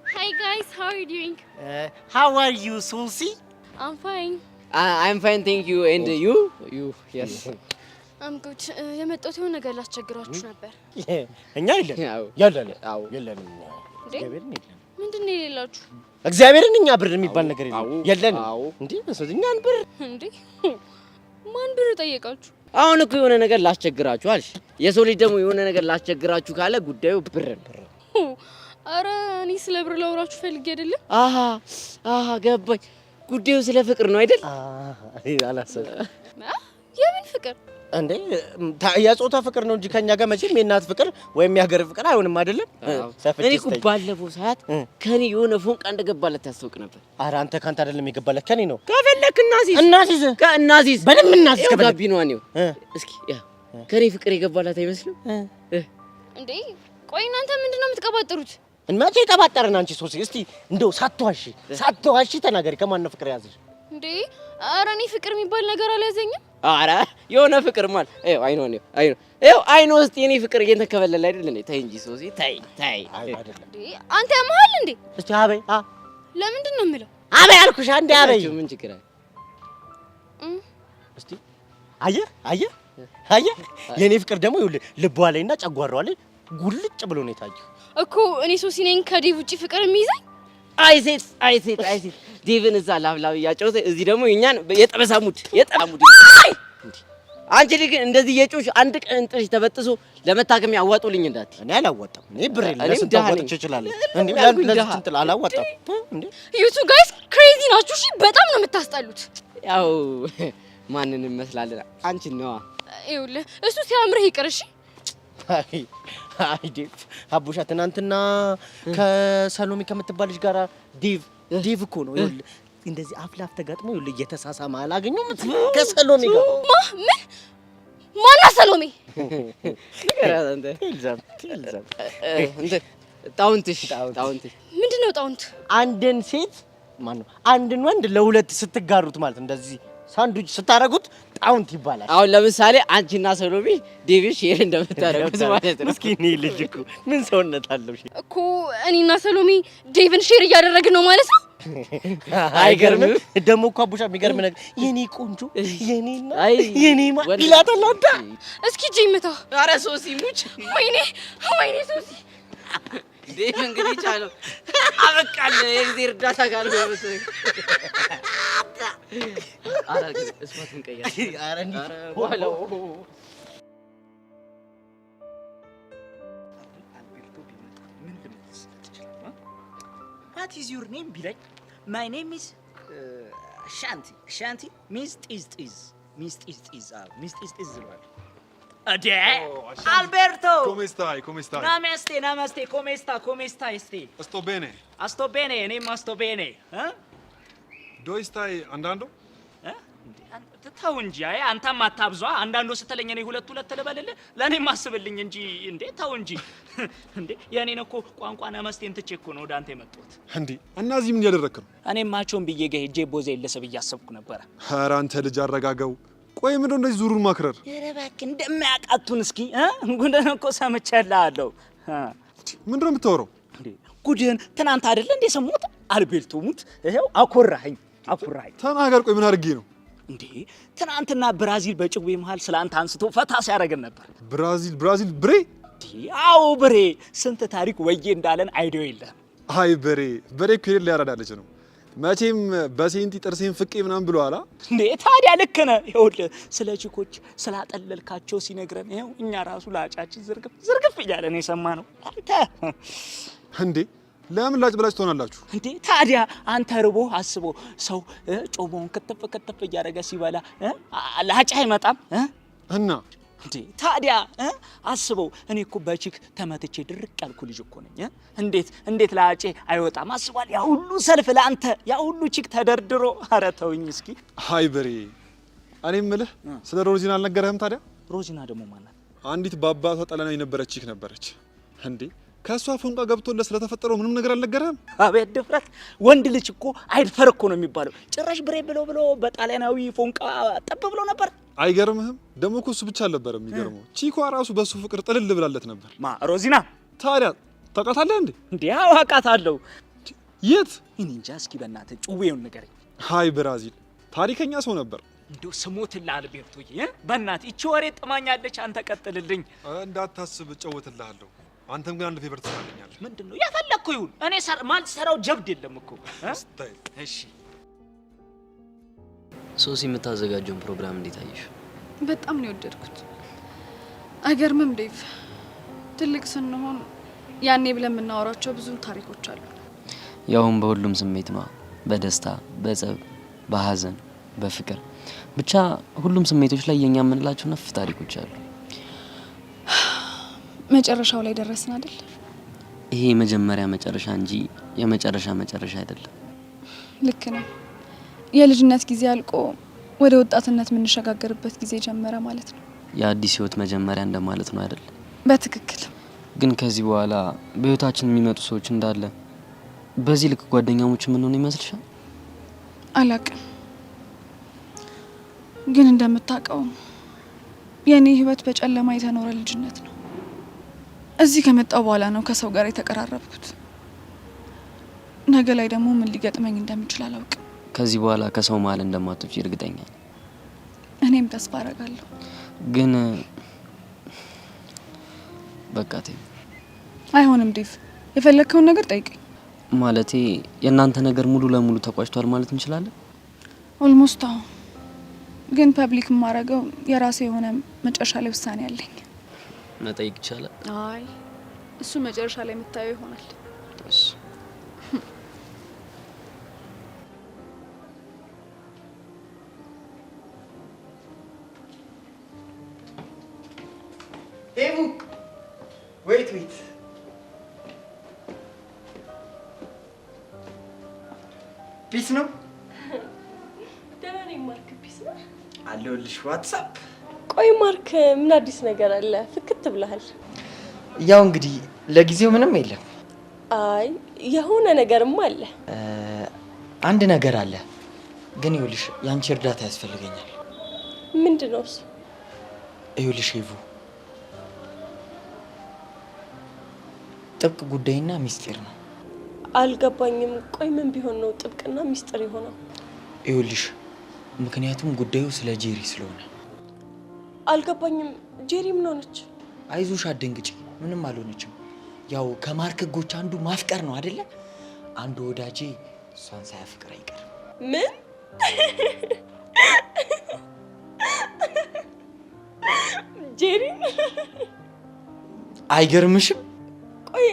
Hi guys, how are you doing? How are you, Susie? I'm fine. I'm fine, thank you. And you? Yes. I'm good. የመጣሁት የሆነ ነገር ላስቸግራችሁ ነበር። እኛ የለን። አዎ የለን። እግዚአብሔርን የለን። ምንድነው የሌላችሁ? እግዚአብሔርን እኛ ብር የሚባል ነገር የለን። እንዴ እኛን ብር እንዴ ማን ብር ጠየቃችሁ? አሁን እኮ የሆነ ነገር ላስቸግራችሁ አልሽ። የሰው ልጅ ደግሞ የሆነ ነገር ላስቸግራችሁ ካለ ጉዳዩ ብር ነው። አረ እኔ ስለ ብር ላውራችሁ ፈልጌ አይደለም። አሃ ገባኝ። ጉዳዩ ስለ ፍቅር ነው አይደል? አላሰብኩም። የምን ፍቅር እንዴ? የጾታ ፍቅር ነው እንጂ ከኛ ጋር መቼም የእናት ፍቅር ወይም የሀገር ፍቅር አይሆንም አይደለም። እኔ እኮ ባለፈው ሰዓት ከኔ የሆነ ፎንቃ እንደገባለት ታስታውቅ ነበር። ኧረ አንተ ካንተ አይደለም የገባለት ከኔ ነው። ከፈለክ እናሲዝ በደም እናሲዝ ከጋቢ ነው አኔው። እስኪ ያ ከኔ ፍቅር የገባላት አይመስልም እንዴ? ቆይ እናንተ ምንድነው የምትቀባጥሩት? እንማቼ ተባጠረን። አንቺ ሶሲ እስቲ እንደው ሳትዋሺ ተናገሪ። ከማን ነው ፍቅር ያዘሽ እንዴ? ኧረ እኔ ፍቅር የሚባል ነገር አልያዘኝም። ኧረ የሆነ ፍቅር ማለት አይኖ ውስጥ የኔ ፍቅር እየተከበለለ አይደል እንዴ? ተይ እንጂ ሶሲ ተይ። አይደለም እንዴ አንተ ያመሃል እንዴ? እስቲ አበይ ለምንድን ነው የምለው? አበይ አልኩሽ አንዴ አበይ። ምን ችግር አለ? እስቲ አየህ የኔ ፍቅር ደግሞ ይኸውልህ ልቧ ላይና ጨጓራዋ ላይ ጉልጭ ብሎ ነው የታየው እኮ። እኔ ሶሲ ነኝ ከዴቭ ውጪ ፍቅር የሚይዘኝ? አይ ሴት ዴቭን እዛ ላብላብ እያጨውተ እዚህ ደግሞ እኛን የጠበሳሙድ አንቺ ልጅ ግን እንደዚህ የጮሽ አንድ ቀን ጥሽ ተበጥሶ ለመታከም ያዋጡልኝ እንዳት። እኔ አላዋጣም። እኔ ብር ለስንት አዋጥቼ እችላለሁ እንዴ? ለዚህ እንትን አላዋጣም እንዴ? ዩ ቱ ጋይስ ክሬዚ ናችሁ። እሺ በጣም ነው የምታስጠሉት። ያው ማንን እንመስላለን? አንቺን ነዋ። ይኸውልህ እሱ ሲያምርህ ይቅር። እሺ አይ ዴቭ አቡሻ ትናንትና ከሰሎሜ ከምትባል ልጅ ጋር ዴቭ እኮ ነው ይኸውልህ እንደዚህ አፍላፍ ተጋጥሞ ይኸውልህ እየተሳሳመ አላገኘሁም ከሰሎሜ ጋር። ምን ማና ሰሎሜ? ጣውንትሽ ምንድን ነው ጣውንት? አንድን ሴት ማነው አንድን ወንድ ለሁለት ስትጋሩት ማለት እንደዚህ ሳንዱች ስታረጉት ጣውንት ይባላል። አሁን ለምሳሌ አንቺና ሰሎሜ ዴቭ ሼር እንደምታረጉት ማለት ነው። ምስኪን ልጅ እኮ ምን ሰውነት አለው እኮ። እኔና ሰሎሜ ዴቭን ሼር እያደረግን ነው ማለት ነው። አይገርምም? ደግሞ እኮ አቡሻ የሚገርም ነገር የኔ ቆንጆ የኔና የኔ ይላታል። አንተ እስኪ ጂምታ። ኧረ ሶሲ ሙች። ወይኔ ሶሲ ዴቭ እንግዲህ ቻለው አበቃለ። የእግዚአብሔር እርዳታ ጋር ነው መሰለኝ። ኧረ እስማትን ቀያ ዋለው What is your name ቢለኝ my name is Shanti means ጢዝ ይለዋል። አዴ አልቤርቶ come stai namaste come stai sto bene እኔም sto bene dove stai andando ተው እንጂ። አይ አንተም አታብዟ። አንዳንዱ ስትለኝ እኔ ሁለት ልበልልህ ለእኔም አስብልኝ እንጂ እንዴ ተው እንጂ እንዴ። የእኔን እኮ ቋንቋ ነመስቴን ትቼ እኮ ነው ወደ አንተ የመጣሁት እንዴ። እና እዚህ ምን እያደረክ ነው? እኔም ማቾን ብዬ ጋር ሄጄ ቦዜ ልስብ እያሰብኩ ነበረ። ኧረ አንተ ልጅ አረጋጋው። ቆይ ምንድን ነው እንደዚህ ዙሩን ማክረር? ኧረ እባክህ እንደማያቃቱን እስኪ ጉድህን እኮ ሰምቻለሁ። ምንድን ነው የምታወራው? ጉድህን ትናንት አይደለ እንዴ ሰሞት አልቤልቶ ሙት ይኸው አኮራኸኝ። ተናገር። ቆይ ምን አድርጌ ነው እንዴ? ትናንትና ብራዚል በጭዌ መሃል ስላንተ አንስቶ ፈታ ሲያደርገን ነበር። ብራዚል ብሬ? አዎ ብሬ። ስንት ታሪክ ወዬ እንዳለን አይዲዮ የለም። አይ በሬ እኮ የሌለ ያራዳለች ነው። መቼም በሴንቲ ጥርሴን ፍቄ ምናምን ብሏላ እንዴ? ታዲያ ልክ ነህ። ይኸውልህ ስለ ቺኮች ስላጠለልካቸው ሲነግረን ይኸው እኛ ራሱ ላጫችን ዝርግፍ እያለን የሰማነው አንተ እንዴ ለምን ላጭ ብላጭ ትሆናላችሁ እንዴ? ታዲያ አንተ ርቦ አስቦ ሰው ጮቦውን ከተፍ እያደረገ ሲበላ ላጭ አይመጣም እና እንዴ? ታዲያ አስበው። እኔ እኮ በቺክ ተመትቼ ድርቅ ያልኩ ልጅ እኮ ነኝ። እንዴት ላጬ አይወጣም? አስቧል። ያ ሁሉ ሰልፍ ለአንተ፣ ያ ሁሉ ቺክ ተደርድሮ። ኧረ ተውኝ እስኪ። ሃይ ብሬ፣ እኔ የምልህ ስለ ሮዚና አልነገረህም ታዲያ? ሮዚና ደግሞ ማናት? አንዲት በአባቷ ጠለና የነበረች ቺክ ነበረች እንዴ። ከሷ ፎንቃ ገብቶለት ስለተፈጠረው ምንም ነገር አልነገረህም? አቤት ድፍረት! ወንድ ልጅ እኮ አይድፈር እኮ ነው የሚባለው። ጭራሽ ብሬ ብሎ በጣሊያናዊ ፎንቃ ጠብ ብሎ ነበር። አይገርምህም? ደግሞ እኮ እሱ ብቻ አልነበረም የሚገርመው፣ ቺኳ ራሱ በሱ ፍቅር ጥልል ብላለት ነበር። ማ ሮዚና? ታዲያ ታውቃታለህ እንዴ? እንዴ አውቃታለሁ። የት? እኔ እንጃ። እስኪ በእናትህ ጩቤውን ንገረኝ። ሃይ ብራዚል፣ ታሪከኛ ሰው ነበር። እንደው ስሞትልሃል ቤርቶዬ፣ በእናትህ እቺ ወሬ ጥማኛለች። አንተ ቀጥልልኝ። እንዳታስብ እጨውትልሃለሁ። አንተም ግን አንድ ፌቨር ትሰራለኛለህ። ምንድነው? ያፈለግከው ይሁን። እኔ ማልሰራው ጀብድ የለም እኮ። እሺ ሶሲ የምታዘጋጀውን ፕሮግራም እንዴት አየሽ? በጣም ነው የወደድኩት። አይገርምም ዴቭ? ትልቅ ስንሆን ያኔ ብለን የምናወራቸው ብዙ ታሪኮች አሉ። ያውም በሁሉም ስሜት ነው። በደስታ፣ በጸብ፣ በሀዘን፣ በፍቅር ብቻ ሁሉም ስሜቶች ላይ የኛ የምንላቸው ነፍ ታሪኮች አሉ። መጨረሻው ላይ ደረስን አይደል? ይሄ የመጀመሪያ መጨረሻ እንጂ የመጨረሻ መጨረሻ አይደለም። ልክ ነው። የልጅነት ጊዜ አልቆ ወደ ወጣትነት የምንሸጋገርበት ጊዜ ጀመረ ማለት ነው። የአዲስ ህይወት መጀመሪያ እንደማለት ነው አይደል? በትክክል። ግን ከዚህ በኋላ በህይወታችን የሚመጡ ሰዎች እንዳለ በዚህ ልክ ጓደኛሞች የምንሆን ይመስልሻል? አላቅም። ግን እንደምታውቀው የኔ ህይወት በጨለማ የተኖረ ልጅነት ነው። እዚህ ከመጣው በኋላ ነው ከሰው ጋር የተቀራረብኩት። ነገ ላይ ደግሞ ምን ሊገጥመኝ እንደምችል አላውቅም። ከዚህ በኋላ ከሰው መሀል እንደማትወጪ እርግጠኛ ነኝ። እኔም ተስፋ አደርጋለሁ። ግን በቃ ተይው። አይሆንም ዴቭ፣ የፈለግከውን ነገር ጠይቀኝ። ማለቴ የእናንተ ነገር ሙሉ ለሙሉ ተቋጭቷል ማለት እንችላለን? ኦልሞስት። አሁን ግን ፐብሊክ የማደርገው የራሴ የሆነ መጨረሻ ላይ ውሳኔ አለኝ። መጠየቅ ይቻላል? አይ እሱ መጨረሻ ላይ የምታየው ይሆናል። እሺ። ዴቭ ዌይት ፒስ ነው? ደህና ነኝ ማርክ። ፒስ ነው አለሁልሽ። ዋትስአፕ። ቆይ ማርክ፣ ምን አዲስ ነገር አለ? ፍክት ብለሃል። ያው እንግዲህ ለጊዜው ምንም የለም። አይ የሆነ ነገርማ አለ። አንድ ነገር አለ፣ ግን ይኸውልሽ ያንቺ እርዳታ ያስፈልገኛል። ምንድነው እሱ? ይኸውልሽ ዴቭ፣ ጥብቅ ጉዳይና ሚስጥር ነው። አልገባኝም። ቆይ ምን ቢሆን ነው ጥብቅና ሚስጥር የሆነው? ይኸውልሽ ምክንያቱም ጉዳዩ ስለ ጄሪ ስለሆነ። አልገባኝም። ጄሪ ምን ሆነች? አይዞሽ አትደንግጪ፣ ምንም አልሆነችም። ያው ከማርክ ህጎች አንዱ ማፍቀር ነው አይደለ? አንዱ ወዳጄ እሷን ሳያፍቅር አይቀርም። ምን? ጄሪ? አይገርምሽም? ቆይ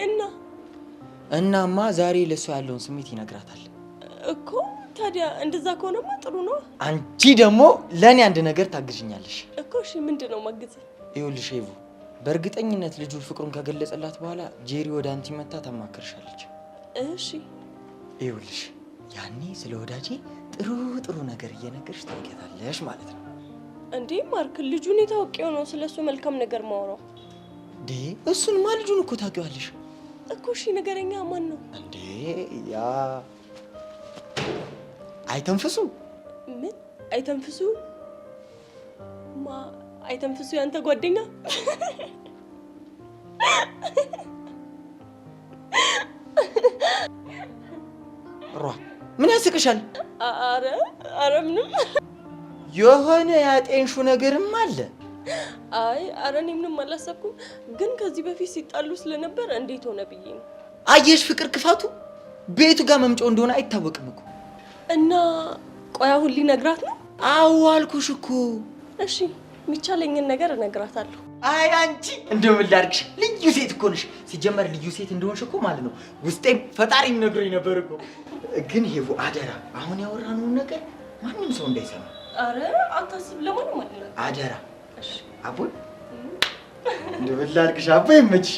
እናማ ዛሬ ለሷ ያለውን ስሜት ይነግራታል እኮ። ታዲያ እንደዛ ከሆነማ ጥሩ ነው። አንቺ ደግሞ ለኔ አንድ ነገር ታግዥኛለሽ እኮ። እሺ ምንድነው ማግዝ? ይኸውልሽ ዴቭ፣ በእርግጠኝነት ልጁ ፍቅሩን ከገለጸላት በኋላ ጄሪ ወደ አንቺ መጣ ታማክርሻለች። እሺ ይኸውልሽ ያኔ ስለ ወዳጄ ጥሩ ነገር እየነገርሽ ታውቂያታለሽ ማለት ነው። እንዴ ማርክ፣ ልጁን የታወቀው ነው ስለሱ መልካም ነገር ማውራው። እሱንማ ልጁን እኮ ታውቂዋለሽ እኮ። እሺ ነገረኛ ማን ነው እንዴ? ያ አይተንፍሱ። ምን አይተንፍሱ? አይተንፍሱ ያንተ ጓደኛ? ምን ያስቅሻል? አረ ምንም። የሆነ ያጤንሹ ነገርም አለ። አረ እኔ ምንም አላሰብኩም፣ ግን ከዚህ በፊት ሲጣሉ ስለነበር እንዴት ሆነ ብዬ ነው። አየሽ ፍቅር ክፋቱ ቤቱ ጋር መምጫው እንደሆነ አይታወቅም እኮ። እና ቆይ አሁን ሊነግራት ነው? አዎ አልኩሽ እኮ። እሺ የሚቻለኝን ነገር እነግራታለሁ። አይ አንቺ እንደው ምን ላድርግሽ? ልዩ ሴት እኮ ነሽ። ሲጀመር ልዩ ሴት እንደሆንሽ እኮ ማለት ነው ውስጤም ፈጣሪም ነግሮኝ ነበር እኮ። ግን ሄቡ አደራ አሁን ያወራነውን ነገር ማንም ሰው እንዳይሰማ። አረ አታስብ፣ ለማንም አይደለም። አደራ። እሺ አቦይ እንደው ምን ላድርግሽ? አቦይ ይመችሽ።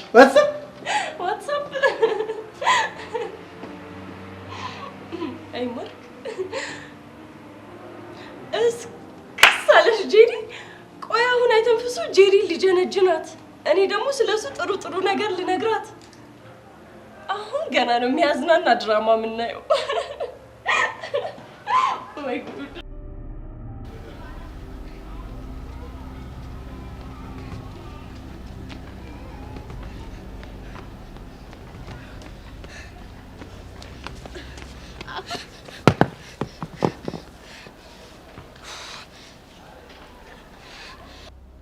ዋትስአፕ አይ ማርክ እስከሳለሽ ጄሪ። ቆይ አሁን አይተንፍሱ ጄሪ ልጀነጅናት፣ እኔ ደግሞ ስለሱ ጥሩ ነገር ልነግራት። አሁን ገና ነው የሚያዝናና ድራማ የምናየው። ወይ ጉድ!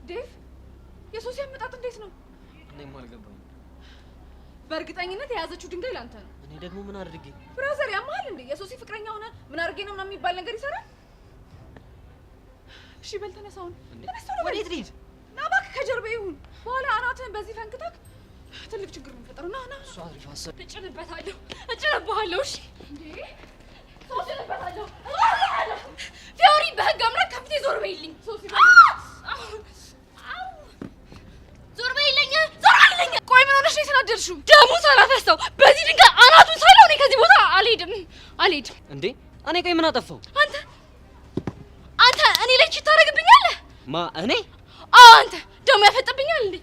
ዴቭ የሶሲ አመጣጥ እንዴት ነው? እኔም አልገባኝም። በእርግጠኝነት የያዘችው ድንጋይ ላንተ ነው። እኔ ደግሞ ምን አድርጌ? ብራዘር ያማል እንዴ? የሶሲ ፍቅረኛ ሆነ ምን አድርጌ ነው ምናምን የሚባል ነገር ይሰራል? እሺ በል ተነሳውን። ወዴት ልሂድ? ና እባክህ ከጀርባ ይሁን። በኋላ አናትህን በዚህ ፈንክተክ ትልቅ ችግር ነው የሚፈጠረው። ና እሱ አሪፍ ሀሳብ። እጭንበታለሁ። እሺ እንዴ እጭንበታለሁ። ፊዮሪ በህግ አምላክ ከፊቴ ዞር በይልኝ። ዞር በይልኝ። ቆይ ምን ሆነሽ ነው የተናደድሽው? ደሙ ሳላፈሰው በዚህ ድንጋይ አናቱን ሳለው እኔ ከዚህ ቦታ አልሄድም። እንዴ እኔ ቆይ ምን አጠፋው? አንተ እኔ ላይ ቺት ታደርግብኛለህ? እኔ? አንተ ደሙ ያፈጥብኛል እንዴ?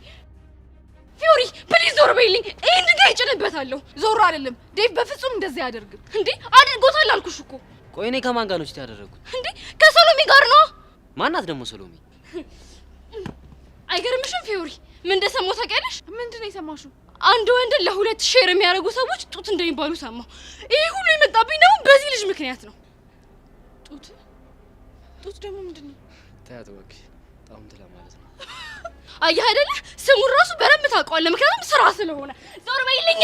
ፊዮሪ ፕሊዝ ዞር በይልኝ። ይሄን ድንጋይ እጭንበታለሁ። ዞር አይደለም ዴቭ በፍጹም እንደዚህ አያደርግም። እንዴ አድርጎታል አልኩሽ እኮ። ቆይ እኔ ከማን ጋር ነው ቺት ያደረኩት? እንዴ ከሰሎሜ ጋር ነው። ማናት ደግሞ ሰሎሜ? አይገርምሽም ፊዮሪ? ምን እንደሰማሁ ታውቂያለሽ? ምንድን ነው የሰማሽው? አንድ ወንድ ለሁለት ሼር የሚያደርጉ ሰዎች ጡት እንደሚባሉ ሰማሁ። ይሄ ሁሉ የመጣብኝ ደግሞ በዚህ ልጅ ምክንያት ነው። ጡት ደግሞ ምንድን ነው? ታያት እባክሽ፣ ጣውንት ለማለት ነው። አየህ አይደለ? ስሙን ራሱ በደንብ ታውቀዋለህ፣ ምክንያቱም ስራ ስለሆነ። ዞር በይልኝ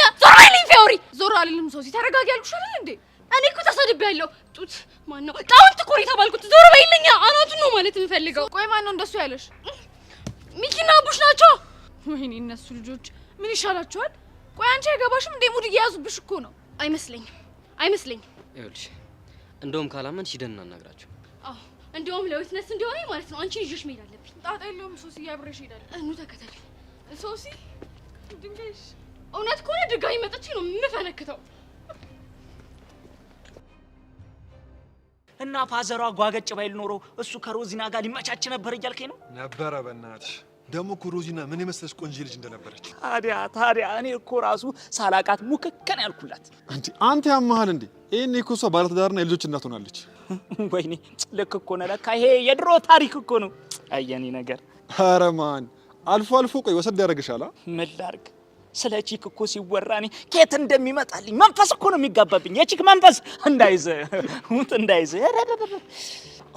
ፊዮሪ። ዞር አልልም ሶሲ፣ ተረጋጊ ያልኩሽ አይደል እንዴ? እኔ እኮ ተሰድቤያለሁ። ጡት ማን ነው? ጣውንት እኮ ነው የተባልኩት። ዞር በይልኝ። አናቱን ነው ማለት የምፈልገው። ቆይ ማን ነው እንደሱ ያለሽ? ሚኪና አቡሽ ናቸው። ወይኔ እነሱ ልጆች ምን ይሻላቸዋል? ቆይ አንቺ አይገባሽም እንዴ? ሙድ እየያዙብሽ እኮ ነው። አይመስለኝም። ይኸውልሽ እንደውም ካላመንሽ ሂደን እናናግራቸው። አዎ እንደውም ለዊትነስ እንዲሆነ ማለት ነው አንቺን ይዤሽ መሄድ አለብኝ። ጣጣ የለውም ሶሲ፣ አብሬሽ እሄዳለሁ። እኑ ተከተል ሶሲ። ድንጋይሽ እውነት ከሆነ ድጋሚ መጥቼ ነው የምፈነክተው። እና ፋዘሯ ጓገጭ ባይል ኖሮ እሱ ከሮዚና ጋር ሊመቻች ነበር እያልከኝ ነው? ነበረ። በእናትሽ ደግሞ እኮ ሮዚና ምን የመሰለች ቆንጆ ልጅ እንደነበረች። ታዲያ እኔ እኮ ራሱ ሳላቃት ሙክከን ያልኩላት። አንተ ያመሃል እንዴ? ይሄኔ እኮ እሷ ባለትዳርና የልጆች እናት ሆናለች። ወይኔ ልክ እኮ ነው። ለካ ይሄ የድሮ ታሪክ እኮ ነው። አየኔ ነገር። ኧረ ማን አልፎ ቆይ ወሰድ ያደርግሻል። ምን ላድርግ? ስለ ቺክ እኮ ሲወራ እኔ ከየት እንደሚመጣልኝ መንፈስ እኮ ነው የሚጋባብኝ። የቺክ መንፈስ እንዳይዝ።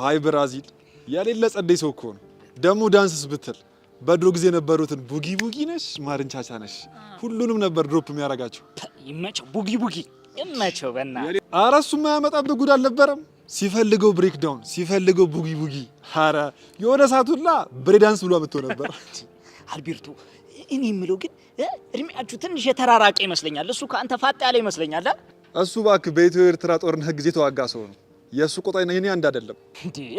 አይ ብራዚል ያሌለ ጸደይ ሰው እኮ ነው። ደግሞ ዳንስስ ብትል በድሮ ጊዜ የነበሩትን ቡጊ ነሽ፣ ማርንቻቻ ነሽ፣ ሁሉንም ነበር ድሮፕ የሚያረጋቸው። ይመቸው ቡጊ ይመቸው። በእናትህ ኧረ እሱ የማያመጣብህ ጉድ አልነበረም። ሲፈልገው ብሬክ ዳውን፣ ሲፈልገው ቡጊ። ኧረ የሆነ ሰዓቱላ ብሬዳንስ ብሎ አምጥቶ ነበር። አልቤርቶ እኔ የምለው ግን እድሜያችሁ ትንሽ የተራራቀ ይመስለኛል። እሱ ከአንተ ፋጥ ያለ ይመስለኛል። እሱ እባክህ በኢትዮ ኤርትራ ጦርነት ጊዜ ተዋጋ ሰው ነው። የእሱ ቆጣይና የኔ አንድ አይደለም።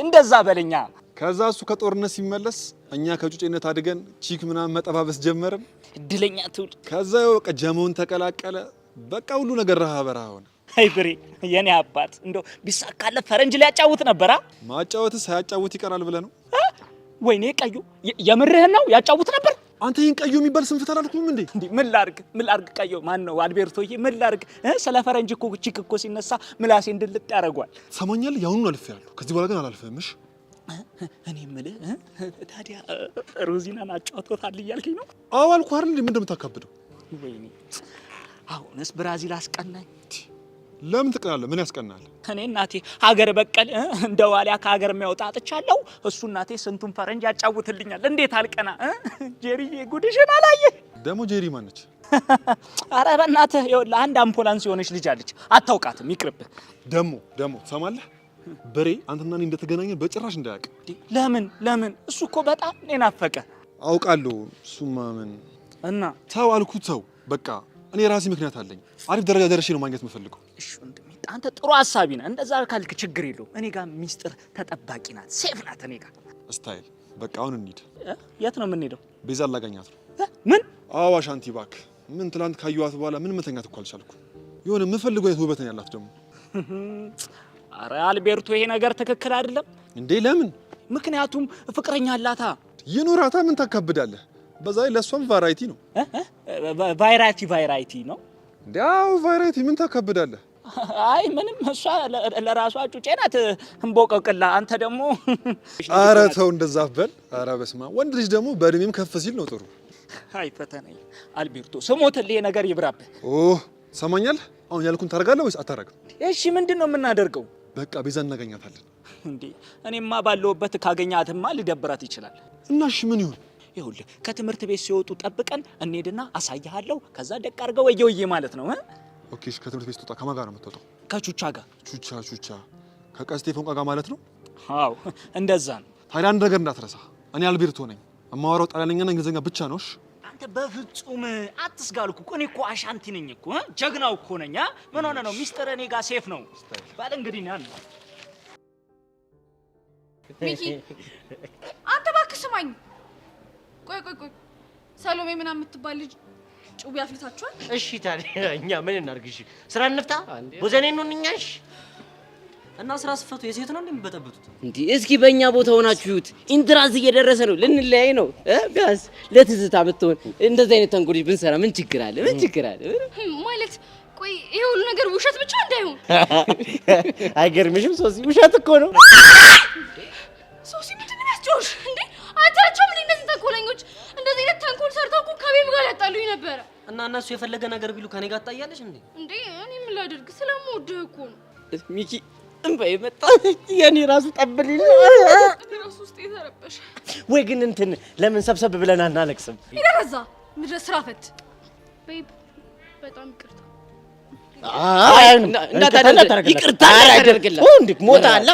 እንደዛ በለኛ። ከዛ እሱ ከጦርነት ሲመለስ እኛ ከጩጬነት አድገን ቺክ ምናምን መጠባበስ ጀመርን። እድለኛ ትውልድ። ከዛ በቃ ጀመውን ተቀላቀለ። በቃ ሁሉ ነገር ረሃ በረሃ ሆነ። አይ ብሬ የኔ አባት እንደው ቢሳካለ ፈረንጅ ሊያጫውት ነበራ። ማጫወትስ ሳያጫውት ይቀራል ብለህ ነው? ወይኔ ቀዩ የምርህን ነው? ያጫውት ነበር። አንተ ይህን ቀዩ የሚባል ስንፍት አላልኩም እንዴ? ምን ላርግ ቀዩ ማን ነው? አልቤርቶዬ ምን ላርግ? ስለ ፈረንጅ እኮ ቺክ እኮ ሲነሳ ምላሴ እንድልጥ ያደርጓል። ሰማኛለህ? ያሁኑን አልፌያለሁ። ከዚህ በኋላ ግን አላልፍህም። እሺ እኔ የምልህ ታዲያ ሮዚናን አጫውቶታል እያልከኝ ነው? አዎ አልኩህ አይደል? ምን እንደምታካብደው? ወይኔ አሁንስ ብራዚል አስቀናኝ። ለምን ትቀናለህ? ምን ያስቀናል? እኔ እናቴ ሀገር በቀል እንደ ዋሊያ ከሀገር የሚያወጣ አጥቻለሁ። እሱ እናቴ ስንቱን ፈረንጅ ያጫውትልኛል። እንዴት አልቀና? ጄሪዬ ጉድሽን አላየህ? ደግሞ ጄሪ ማነች? ኧረ በእናትህ ይኸውልህ አንድ አምቡላንስ የሆነች ልጅ አለች፣ አታውቃትም፣ ይቅርብህ። ደሞ ትሰማለህ? በሬ አንተና እኔ እንደተገናኘን በጭራሽ እንዳያውቅ። ለምን? እሱ እኮ በጣም እኔ ናፈቀ። አውቃለሁ። እሱማ ምን እና ተው አልኩት። ተው በቃ እኔ ራሴ ምክንያት አለኝ። አሪፍ ደረጃ ደርሼ ነው ማግኘት የምፈልገው። እሺ ወንድሜ አንተ ጥሩ ሀሳቢ ነህ። እንደዛ ካልክ ችግር የለውም። እኔ ጋር ሚስጥር ተጠባቂ ናት፣ ሴፍ ናት እኔ ጋር። ስታይል በቃ አሁን እንሂድ። የት ነው የምንሄደው? ቤዛ ላገኛት ነው። ምን? አዋሽ አንቲ እባክህ። ምን ትላንት ካየኋት በኋላ ምን መተኛት እኮ አልቻልኩም። የሆነ የምፈልገው አይነት ውበት ነው ያላት ደግሞ። አረ አልቤርቶ ይሄ ነገር ትክክል አይደለም እንዴ። ለምን? ምክንያቱም ፍቅረኛ አላታ። ይኑራታ፣ ምን ታካብዳለህ? በዛ ላይ ለሷም ቫራይቲ ነው። ቫራይቲ ነው እንዴ? አዎ ቫራይቲ። ምን ታካብዳለህ? አይ ምንም፣ እሷ ለራሷ ጩጬ ናት እንቦቀቅላ። አንተ ደግሞ አረ ተው እንደዛ በል። አረ በስማ፣ ወንድ ልጅ ደግሞ በእድሜም ከፍ ሲል ነው ጥሩ። አይ ፈተናኝ አልቤርቶ፣ ስሞትልህ ነገር ይብራብህ። ሰማኛለህ? አሁን ያልኩን ታደርጋለህ ወይስ አታደርግም? እሺ ምንድን ነው የምናደርገው? በቃ ቤዛ እናገኛታለን። እንዴ እኔማ ባለውበት ካገኛትማ ሊደብራት ይችላል። እና እሺ ምን ይሁን? ይኸውልህ ከትምህርት ቤት ሲወጡ ጠብቀን እንሄድና አሳይሃለሁ። ከዛ ደቅ አድርገው ወየውዬ ማለት ነው። ኦኬ። እሺ ከትምህርት ቤት ስትወጣ ከማን ጋር ነው የምትወጣው? ከቹቻ ጋር። ቹቻ ከቀስቴ ፎንቃ ጋር ማለት ነው? አዎ እንደዛ ነው። ታዲያ አንድ ነገር እንዳትረሳ፣ እኔ አልቤርቶ ነኝ። የማወራው ጣሊያንኛና እንግሊዝኛ ብቻ ነው። እሺ አንተ በፍጹም አትስጋልኩ እኮ። እኔ እኮ አሻንቲ ነኝ እኮ፣ ጀግናው እኮ ነኝ። ምን ሆነ ነው? ሚስጥር እኔ ጋር ሴፍ ነው ባለ እንግዲህ ነው። ሚኪ አንተ እባክህ ስማኝ። ቆይ ሰሎሜ ምናምን የምትባል ልጅ ጩቤ አፍልታችኋል? እሺ ታዲያ እኛ ምን እናድርግ? እሺ ስራ እንፍታ። ወዘኔ ነው እኛሽ እና ስራ ስፈቱ የሴት ነው እንደሚበጠብጡት እንዴ? እስኪ በእኛ ቦታ ሆናችሁት። ኢንትራንስ እየደረሰ ነው፣ ልንለያይ ነው። ቢያንስ ለትዝታ ብትሆን እንደዚህ አይነት ተንኮሎች ብንሰራ ምን ችግር አለ? ማለት ቆይ ይሄ ሁሉ ነገር ውሸት ብቻ እንዳይሆን። አይገርምሽም ሶሲ? ውሸት እኮ ነው። ሶሲ ምንድን ነው ያስጨውሽ እንዴ? አታቸው ምን እነዚህ ተንኮለኞች እንደዚህ አይነት ተንኮል ሰርተው እኮ ከቤም ጋር ያጣሉኝ ነበረ። እና እነሱ የፈለገ ነገር ቢሉ ከኔ ጋር ታያለሽ እንዴ? እንዴ እኔ ምን ላድርግ? ስለምወድህ እኮ ነው። ሚኪ እንባዬ መጣ። የኔ ራሱ ጠብልኝ ራሱ ውስጥ የተረበሸ ወይ ግን እንትን ለምን ሰብሰብ ብለን አናለቅስም? ይደረዛ ምድረ ስራ ፈት ቤብ በጣም ይቅርታ። ይቅርታ ያደርግልህ እንዴ? ሞታላ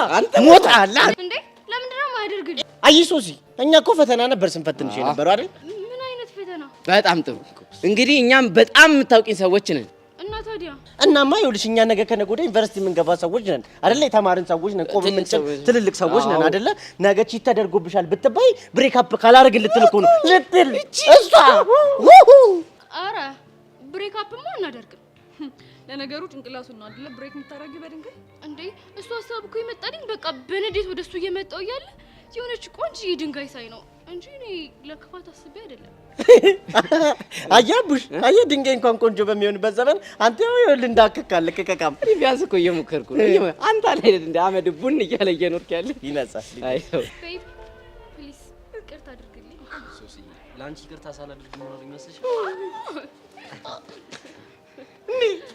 እንዴ? ለምንድን ነው የማያደርግልህ? አይ ሶሲ እኛ እኮ ፈተና ነበር ስንፈትንሽ የነበረው አይደል? ምን አይነት ፈተና? በጣም ጥሩ። እንግዲህ እኛም በጣም የምታውቂኝ ሰዎች ነን። እና ታዲያ እናማ ይኸውልሽ እኛ ነገ ከነገ ወዲያ ዩኒቨርሲቲ የምንገባ ሰዎች ነን አይደለ? የተማርን ሰዎች ነን፣ ቆብ የምንችል ትልልቅ ሰዎች ነን አይደለ? ነገ ቺት ተደርጎብሻል ብትባይ ብሬክ አፕ ካላደርግ ልትል እኮ ነው ልትል እሷ። ኧረ ብሬክ አፕማ አናደርግም። ለነገሩ ጭንቅላቱን ነው አይደለ ብሬክ የምታደርጊው በድንገት እንዴ? እሱ ሀሳብ እኮ ይመጣልኝ በቃ በንዴት ወደሱ እየመጣው እያለ የሆነች ቆንጆ ድንጋይ ሳይ ነው እንጂ እኔ ለክፋት አስቤ አይደለም። አያቡሽ አየ ድንጋይ እንኳን ቆንጆ በሚሆንበት ዘመን አንተ ይኸውልህ እንዳከካለ ከከካም ቢያንስ እኮ እየሞከርኩ ነው። አንተ አልሄድ እንደ አመድ ቡን እያለ እየኖርክ ያለ ይነጻል። አይ ቤብ ፕሊዝ ይቅርታ አድርግልኝ። ሶሲ ላንቺ ይቅርታ ሳላደርግ ምን ይመስልሽ?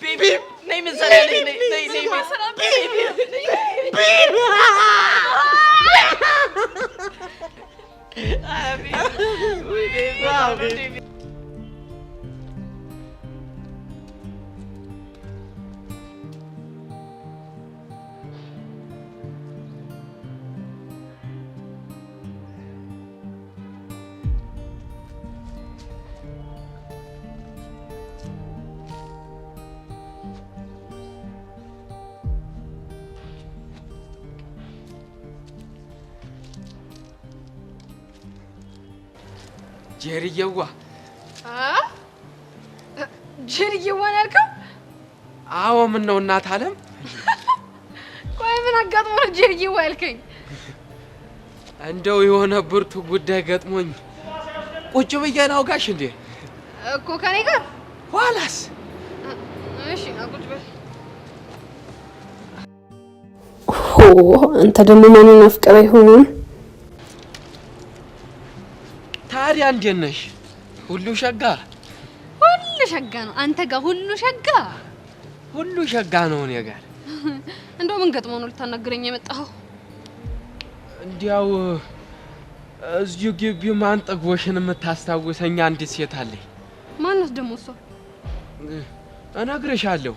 ቤቢ ነይ መሰለ ነይ ጀሪየዋ ጀሪየዋ ያልከው? አዎ ምን ነው እናት አለም? ቆይ ምን አጋጥሞ ነው ጀሪየዋ ያልከኝ? እንደው የሆነ ብርቱ ጉዳይ ገጥሞኝ ቁጭ ብዬ ነው ጋሽ እንዴ እኮ ከኔ ጋር ኋላስ? እሺ ቁጭ በል። አንተ ደግሞ ማንን አፍቀረ ይሆን? ታዲያ እንዴት ነሽ? ሁሉ ሸጋ? ሁሉ ሸጋ ነው። አንተ ጋር ሁሉ ሸጋ? ሁሉ ሸጋ ነው እኔ ጋር። እንደው ምን ገጥሞ ነው ልታናግረኝ የመጣኸው? እንዲያው እዚሁ ግቢ ማን ጠግቦሽን የምታስታውሰኝ አንዲት ሴት አለኝ። ማንስ ደግሞ እሷ? እነግርሻለሁ።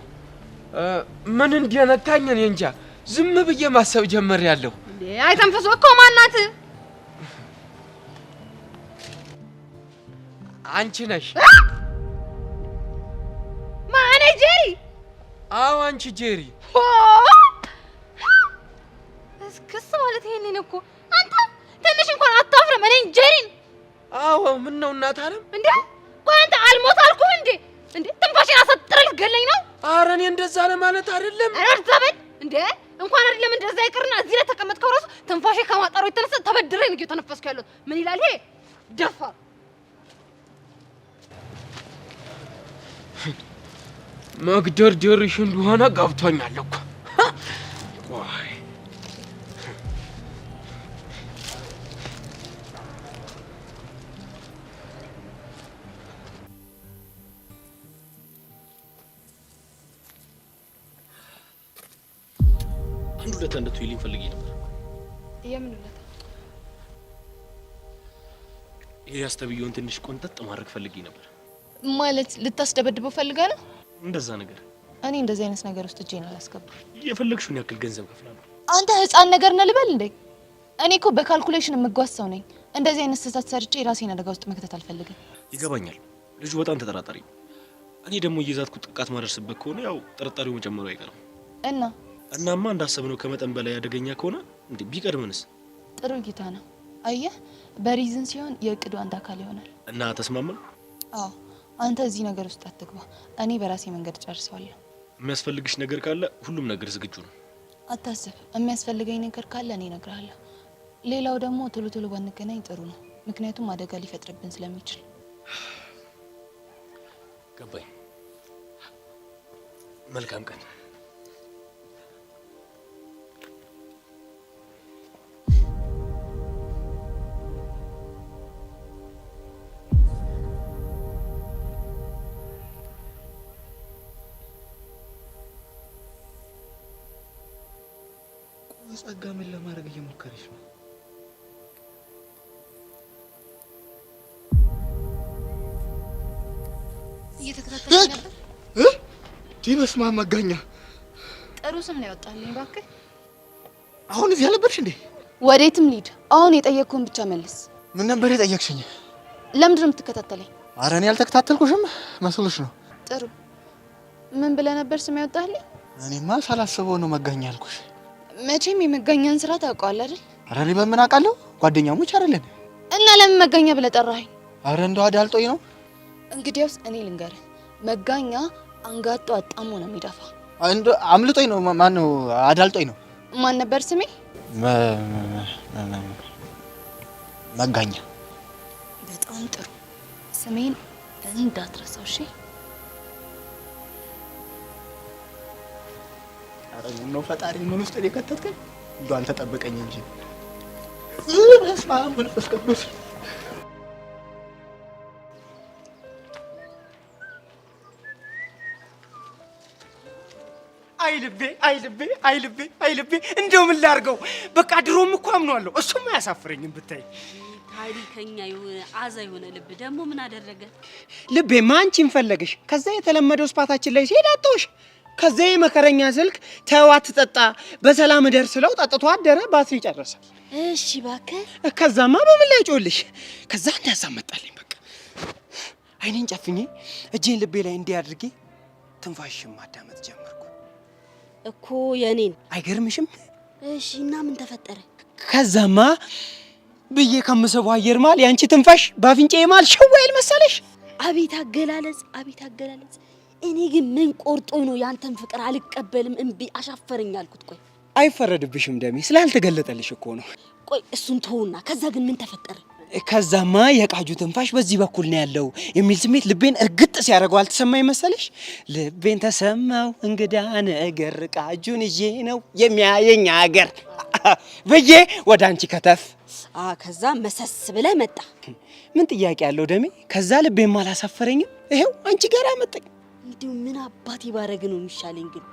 ምን እንደነካኝ እኔ እንጃ። ዝም ብዬ ማሰብ ጀመርያለሁ። አይተንፈሱ እኮ ማናት? አንቺ ነሽ። ማኔ ጄሪ? አዎ አንቺ ጄሪ። እስክስ ማለት ይሄንን እኮ አንተ ትንሽ እንኳን አታፍርም? እኔ ጄሪን? አዎ ምን ነው እናት አለም እንዴ? ቆይ አንተ አልሞት አልኩህ እንዴ? እንዴ ትንፋሽን አሳጥረህ ልትገለኝ ነው? ኧረ እኔ እንደዛ ለማለት አይደለም። አርተበል እንዴ እንኳን አይደለም እንደዛ ይቅርና እዚህ ላይ ተቀመጥከው ራሱ ትንፋሽ ከማጣሩ የተነሳ ተበድረኝ ነው እየተነፈስኩ ያለው። ምን ይላል ይሄ ደፋር? መግደርደርሽ እንደሆነ ገብቶኛል እኮ። ቆይ አንድ ሁለት እንድትይልኝ ፈልጌ ነበር። የምን ሁለት? ይሄ ያስተብየውን ትንሽ ቆንጠጥ ማድረግ ፈልጌ ነበር። ማለት ልታስደበድበው ፈልጋ ነው? እንደዛ ነገር። እኔ እንደዚህ አይነት ነገር ውስጥ እጄን አላስገባም። የፈለግሽውን ያክል ገንዘብ ከፍላለሁ። አንተ ህፃን ነገር ነህ ልበል እንዴ? እኔ እኮ በካልኩሌሽን የምጓዝ ሰው ነኝ። እንደዚህ አይነት ስህተት ሰርቼ ራሴን አደጋ ውስጥ መክተት አልፈልግም። ይገባኛል። ልጁ በጣም ተጠራጣሪ ነው። እኔ ደግሞ እየዛትኩ ጥቃት ማደርስበት ከሆነ ያው ጥርጣሬው መጨመሩ አይቀርም። እናማ እንዳሰብነው ከመጠን በላይ አደገኛ ከሆነ እንዴ ቢቀድመንስ? ጥሩ እይታ ነው። አየህ፣ በሪዝን ሲሆን የእቅዱ አንድ አካል ይሆናል። እና ተስማማን? አዎ፣ አንተ እዚህ ነገር ውስጥ አትግባ። እኔ በራሴ መንገድ ጨርሰዋለሁ። የሚያስፈልግሽ ነገር ካለ ሁሉም ነገር ዝግጁ ነው። አታስብ። የሚያስፈልገኝ ነገር ካለ እኔ እነግርሃለሁ። ሌላው ደግሞ ቶሎ ቶሎ ባንገናኝ ጥሩ ነው፣ ምክንያቱም አደጋ ሊፈጥርብን ስለሚችል። ገባኝ። መልካም ቀን። ጸጋ ምን ለማድረግ እየሞከረች ነው? እየተከታተለኝ ነበር። ዲመስማ መጋኛ ጥሩ ስም ነው ያወጣልኝ። እባክህ አሁን እዚህ አልነበርሽ እንዴ? ወዴትም ልሂድ። አሁን የጠየቅኩህን ብቻ መልስ። ምን ነበር የጠየቅሽኝ? ለምንድን ነው የምትከታተለኝ? ኧረ እኔ ያልተከታተልኩሽም መስሎሽ ነው። ጥሩ ምን ብለህ ነበር ስም ያወጣልኝ? እኔማ ሳላስበው ነው መጋኛ ያልኩሽ። መቼም የመጋኛን ስራ ታውቀዋለህ አይደል? ኧረ እኔ በምን አውቃለሁ? ጓደኛሞች አይደለን? እና ለምን መጋኛ ብለህ ጠራኸኝ? ኧረ እንደው አዳልጦኝ ነው። እንግዲያውስ እኔ ልንገርህ፣ መጋኛ አንጋጦ አጣሞ ነው የሚደፋ። አምልጦኝ ነው። ማን ነው? አዳልጦኝ ነው። ማን ነበር ስሜ? መጋኛ። በጣም ጥሩ። ስሜን እንዳትረሳው እሺ? ኧረ ምነው ፈጣሪ ምን ውስጥ የከተትከኝ? እንደው አንተ ጠብቀኝ እንጂ። በስመ አብ መንፈስ ቅዱስ። አይልቤ እንደው ምን ላድርገው? በቃ ድሮም እኮ አምኗለሁ። እሱም አያሳፍረኝም ብታይ። ታሪከኛ የሆነ አዛ የሆነ ልብ ደግሞ ምን አደረገ? ልቤማ አንቺን ፈለገሽ። ከዛ የተለመደው ስፓታችን ላይ ሲሄድ አጣሁሽ። ከዛ የመከረኛ ስልክ ተው አትጠጣ በሰላም እደር ስለው ጠጥቶ አደረ። ባትሪ ጨረሰ። እሺ እባክህ። ከዛማ በምን ላይ ጮልሽ? ከዛ አንድ ሀሳብ መጣልኝ። በቃ አይኔን ጨፍኜ እጄን ልቤ ላይ እንዲህ አድርጌ ትንፋሽም ማዳመጥ ጀመርኩ እኮ የኔን። አይገርምሽም? እሺ እና ምን ተፈጠረ? ከዛማ ብዬ ከምስበው አየር ማል ያንቺ ትንፋሽ ባፍንጫዬ ማል ሸዋይል መሰለሽ? አቤት አገላለጽ፣ አቤት አገላለጽ። እኔ ግን ምን ቆርጦኝ ነው ያንተን ፍቅር አልቀበልም እምቢ አሻፈረኝ አልኩት። ቆይ አይፈረድብሽም ደሜ፣ ስላልተገለጠልሽ እኮ ነው። ቆይ እሱን ተውና ከዛ ግን ምን ተፈጠረ? ከዛማ የቃጁ ትንፋሽ በዚህ በኩል ነው ያለው የሚል ስሜት ልቤን እርግጥ ሲያደርገው አልተሰማኝ መሰለሽ? ልቤን ተሰማው እንግዳ ነገር ቃጁን ይዤ ነው የሚያየኝ አገር ብዬ ወደ አንቺ ከተፍ። ከዛ መሰስ ብለህ መጣ። ምን ጥያቄ ያለው ደሜ? ከዛ ልቤም አላሳፈረኝም፣ ይሄው አንቺ ጋር አመጣኝ። እንዲሁ ምን አባቴ ባረግ ነው የሚሻለኝ? ግን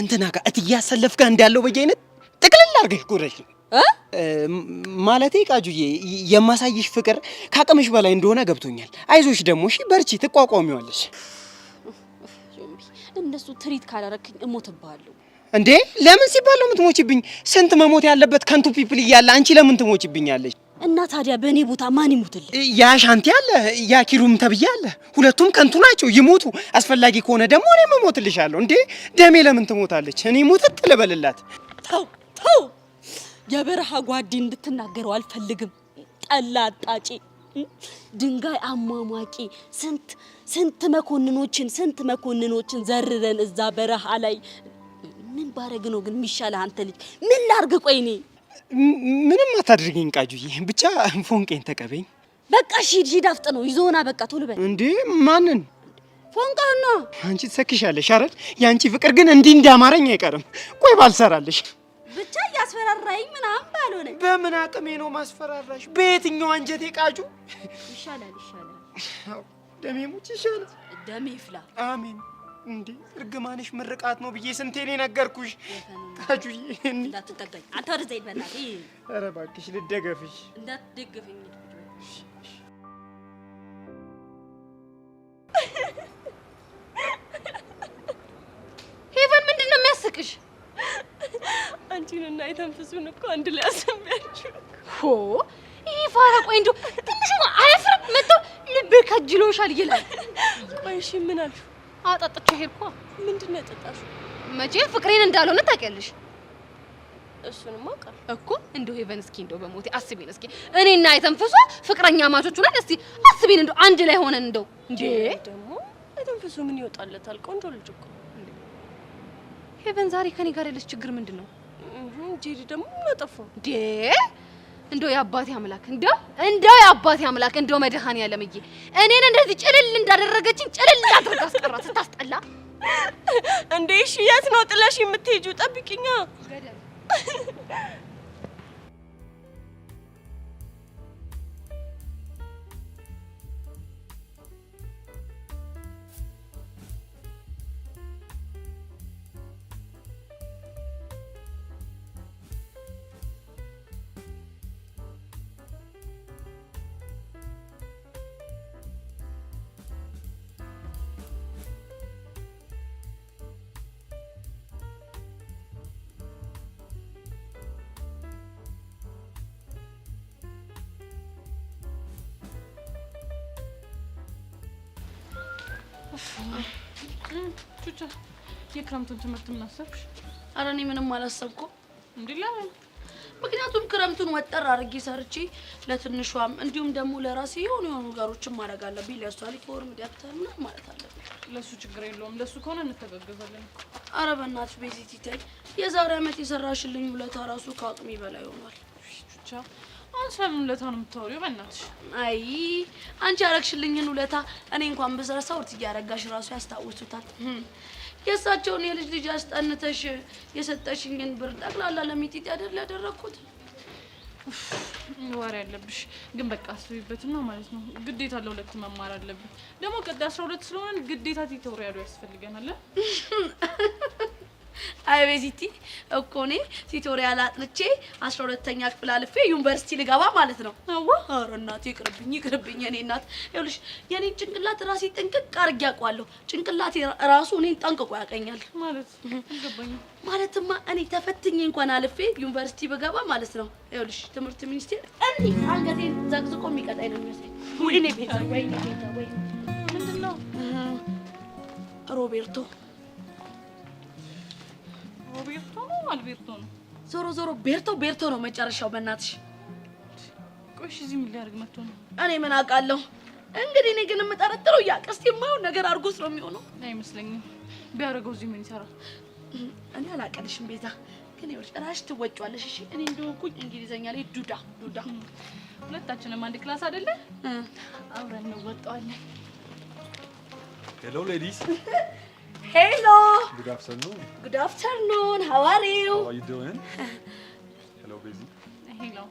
እንትና ጋር እትያሰለፍ ጋር እንዳለው በየአይነት ጥቅልል አድርገሽ ጉረሽ ማለቴ ቃጁዬ፣ የማሳይሽ ፍቅር ካቅምሽ በላይ እንደሆነ ገብቶኛል። አይዞሽ ደግሞ እሺ፣ በርቺ፣ ትቋቋሚዋለሽ። እንደሱ ትሪት ካላረክኝ እሞትብሃለሁ። እንዴ ለምን ሲባል ነው የምትሞችብኝ? ስንት መሞት ያለበት ከንቱ ፒፕል እያለ አንቺ ለምን ትሞችብኛለሽ? እና ታዲያ በእኔ ቦታ ማን ይሞትልኝ? ያ ሻንቲ አለ፣ ያ ኪሩም ተብዬ አለ። ሁለቱም ከንቱ ናቸው፣ ይሞቱ። አስፈላጊ ከሆነ ደግሞ እኔ እሞትልሻለሁ። እንዴ ደሜ ለምን ትሞታለች? እኔ ሙትት ልበልላት። ተው የበረሃ ጓዴ እንድትናገረው አልፈልግም። ጠላ አጣጪ፣ ድንጋይ አሟሟቂ፣ ስንት መኮንኖችን ዘርረን እዛ በረሃ ላይ ምን ባረግ ነው ግን የሚሻለህ? አንተ ልጅ ምን ላርግ? ቆይ እኔ ምንም አታድርጊኝ ቃጁዬ፣ ብቻ ፎንቄን ተቀበኝ። በቃ ሂድ አፍጥ ነው ይዞና በቃ ቶሎ በል። እንዴ ማንን? ፎንቃና አንቺ ትሰክሻለሽ አይደል? ያንቺ ፍቅር ግን እንዲህ እንዳማረኝ አይቀርም። ቆይ ባልሰራልሽ ብቻ ያስፈራራኝ ምናምን ባልሆነ። በምን አቅሜ ነው ማስፈራራሽ? በየትኛው አንጀቴ ቃጁ? ይሻላል። ደሜ ሙች ይሻላል። ደሜ ይፍላ። አሜን። እንዴ እርግማንሽ ምርቃት ነው ብዬ ስንቴ ነው ነገርኩሽ? ቃጁዬ እንዳትጠጋኝ አንተ ወደዛ ሂድ በእናትህ። ኧረ እባክሽ ልደገፍሽ። እንዳትደገፈኝ። ሄቨን ምንድን ነው የሚያስቅሽ? አንቺንና የተንፍሱን እኮ አንድ ላይ አሰሚያችሁ። ሆ ይሄ ፋራ ቆይ እንደው ትንሽ ነው አያፍርም? መጥቶ ልብ ከጅሎሻል ይላል። ቆይ እሺ ምን አልሽ? አጣጥቼ ሄድኳ። ምንድን ነው የጠጣሽው? መቼም ፍቅሬን እንዳልሆነ ታውቂያለሽ። እሱንም አውቃለሁ እኮ እንደው ሄቨን እስኪ እንደው በሞቴ አስቢን እስኪ እኔና የተንፍሷ ፍቅረኛ ማቾቹ ነን። እስቲ አስቢን እንደው አንድ ላይ ሆነን እንደው እንዴ ደግሞ የተንፍሱ ምን ይወጣለታል? ቆንጆ ልጅ እኮ ሄቨን። ዛሬ ከኔ ጋር ያለች ችግር ምንድን ነው? ጄሪ ደግሞ ምን አጠፋው እንዴ? እንደው የአባቴ አምላክ እንደው የአባቴ አምላክ እንደው መድኃኔዓለምዬ እኔን እንደዚህ ጭልል እንዳደረገችኝ ጭልል አድርጋ አስቀራት። ስታስጠላ እንዴ! እሺ የት ነው ጥለሽ የምትሄጂው? ጠብቂኛ። ቹቻ የክረምቱን ትምህርት ምን አሰብሽ? ኧረ እኔ ምንም አላሰብኩም። እንዴ ለምን? ምክንያቱም ክረምቱን ወጠር አድርጌ ሰርቼ ለትንሿም እንዲሁም ደግሞ ለራሴ የሆኑ ነገሮችን ማድረግ አለብኝ። ለእሷ ዩኒፎርም፣ ደብተር ምናምን ማለት አለብኝ። ለሱ ችግር የለውም። ለሱ ከሆነ እንተጋገዛለን። ኧረ በእናትሽ ቤዚት ይታይ የዛሬ ዓመት የሰራሽልኝ ውለታ ራሱ ከአቅሜ በላይ ሆኗል። ቹቻ አሁን ስለምን ውለታ ነው የምታወሪው? በእናትሽ አይ አንቺ ያረግሽልኝን ውለታ እኔ እንኳን ብዘርሳው እያረጋሽ ራሱ ያስታውሱታል። የእሳቸውን የልጅ ልጅ አስጠንተሽ የሰጠሽኝን ብር ጠቅላላ ለሚጢጥ አይደል ያደረኩት? ወሬ ያለብሽ ግን በቃ አስቢበትና ማለት ነው። ግዴታ ለሁለት መማር አለብን። ደግሞ ቀጣይ 12 ስለሆነ ግዴታ ቲቶሪያሉ ያስፈልገናል። አይ ቤዚቲ እኮ እኔ ቲቶሪያል አጥንቼ 12ኛ ክፍል አልፌ ዩኒቨርሲቲ ልገባ ማለት ነው። አዋ ኧረ እናቴ ይቅርብኝ የኔ እናት። ይኸውልሽ የኔን ጭንቅላት ራሴ ጥንቅቅ አድርጌ አውቀዋለሁ። ጭንቅላቴ ራሱ እኔን ጠንቅቆ ያውቀኛል። ማለት አልገባኝም። ማለትማ እኔ ተፈትኜ እንኳን አልፌ ዩኒቨርሲቲ ብገባ ማለት ነው። ይኸውልሽ ትምህርት ሚኒስቴር እንዲህ አንገቴን ዘቅዝቆ የሚቀጣኝ ነው የሚመስለኝ። ወይኔ ቤዛ ወይኔ ምንድን ነው? ሮቤርቶ ነው አልቤርቶ ነው? ዞሮ ቤርቶ ነው መጨረሻው። በእናትሽ ቆይ እዚህ ምን ሊያደርግ መጥቶ ነው? እኔ ምን አውቃለሁ። እንግዲህ እኔ ግን የምጠረጥረው ያቀስቲ የማይሆን ነገር አድርጎት ነው የሚሆነው። አይመስለኝም። ቢያደርገው እዚህ ምን ይሰራል? እኔ አላውቅልሽም ቤዛ፣ ግን ይኸውልሽ እራስሽ ትወጪዋለሽ። እሺ እኔ እንደሆንኩኝ እንግሊዘኛ ላይ ዱዳ ሁለታችንም አንድ ክላስ አይደለ? አብረን እንወጣዋለን። ሄሎ ሌዲስ። Hello. Good afternoon. Good afternoon. How are you? How are you doing? Hello, Basie. Hello.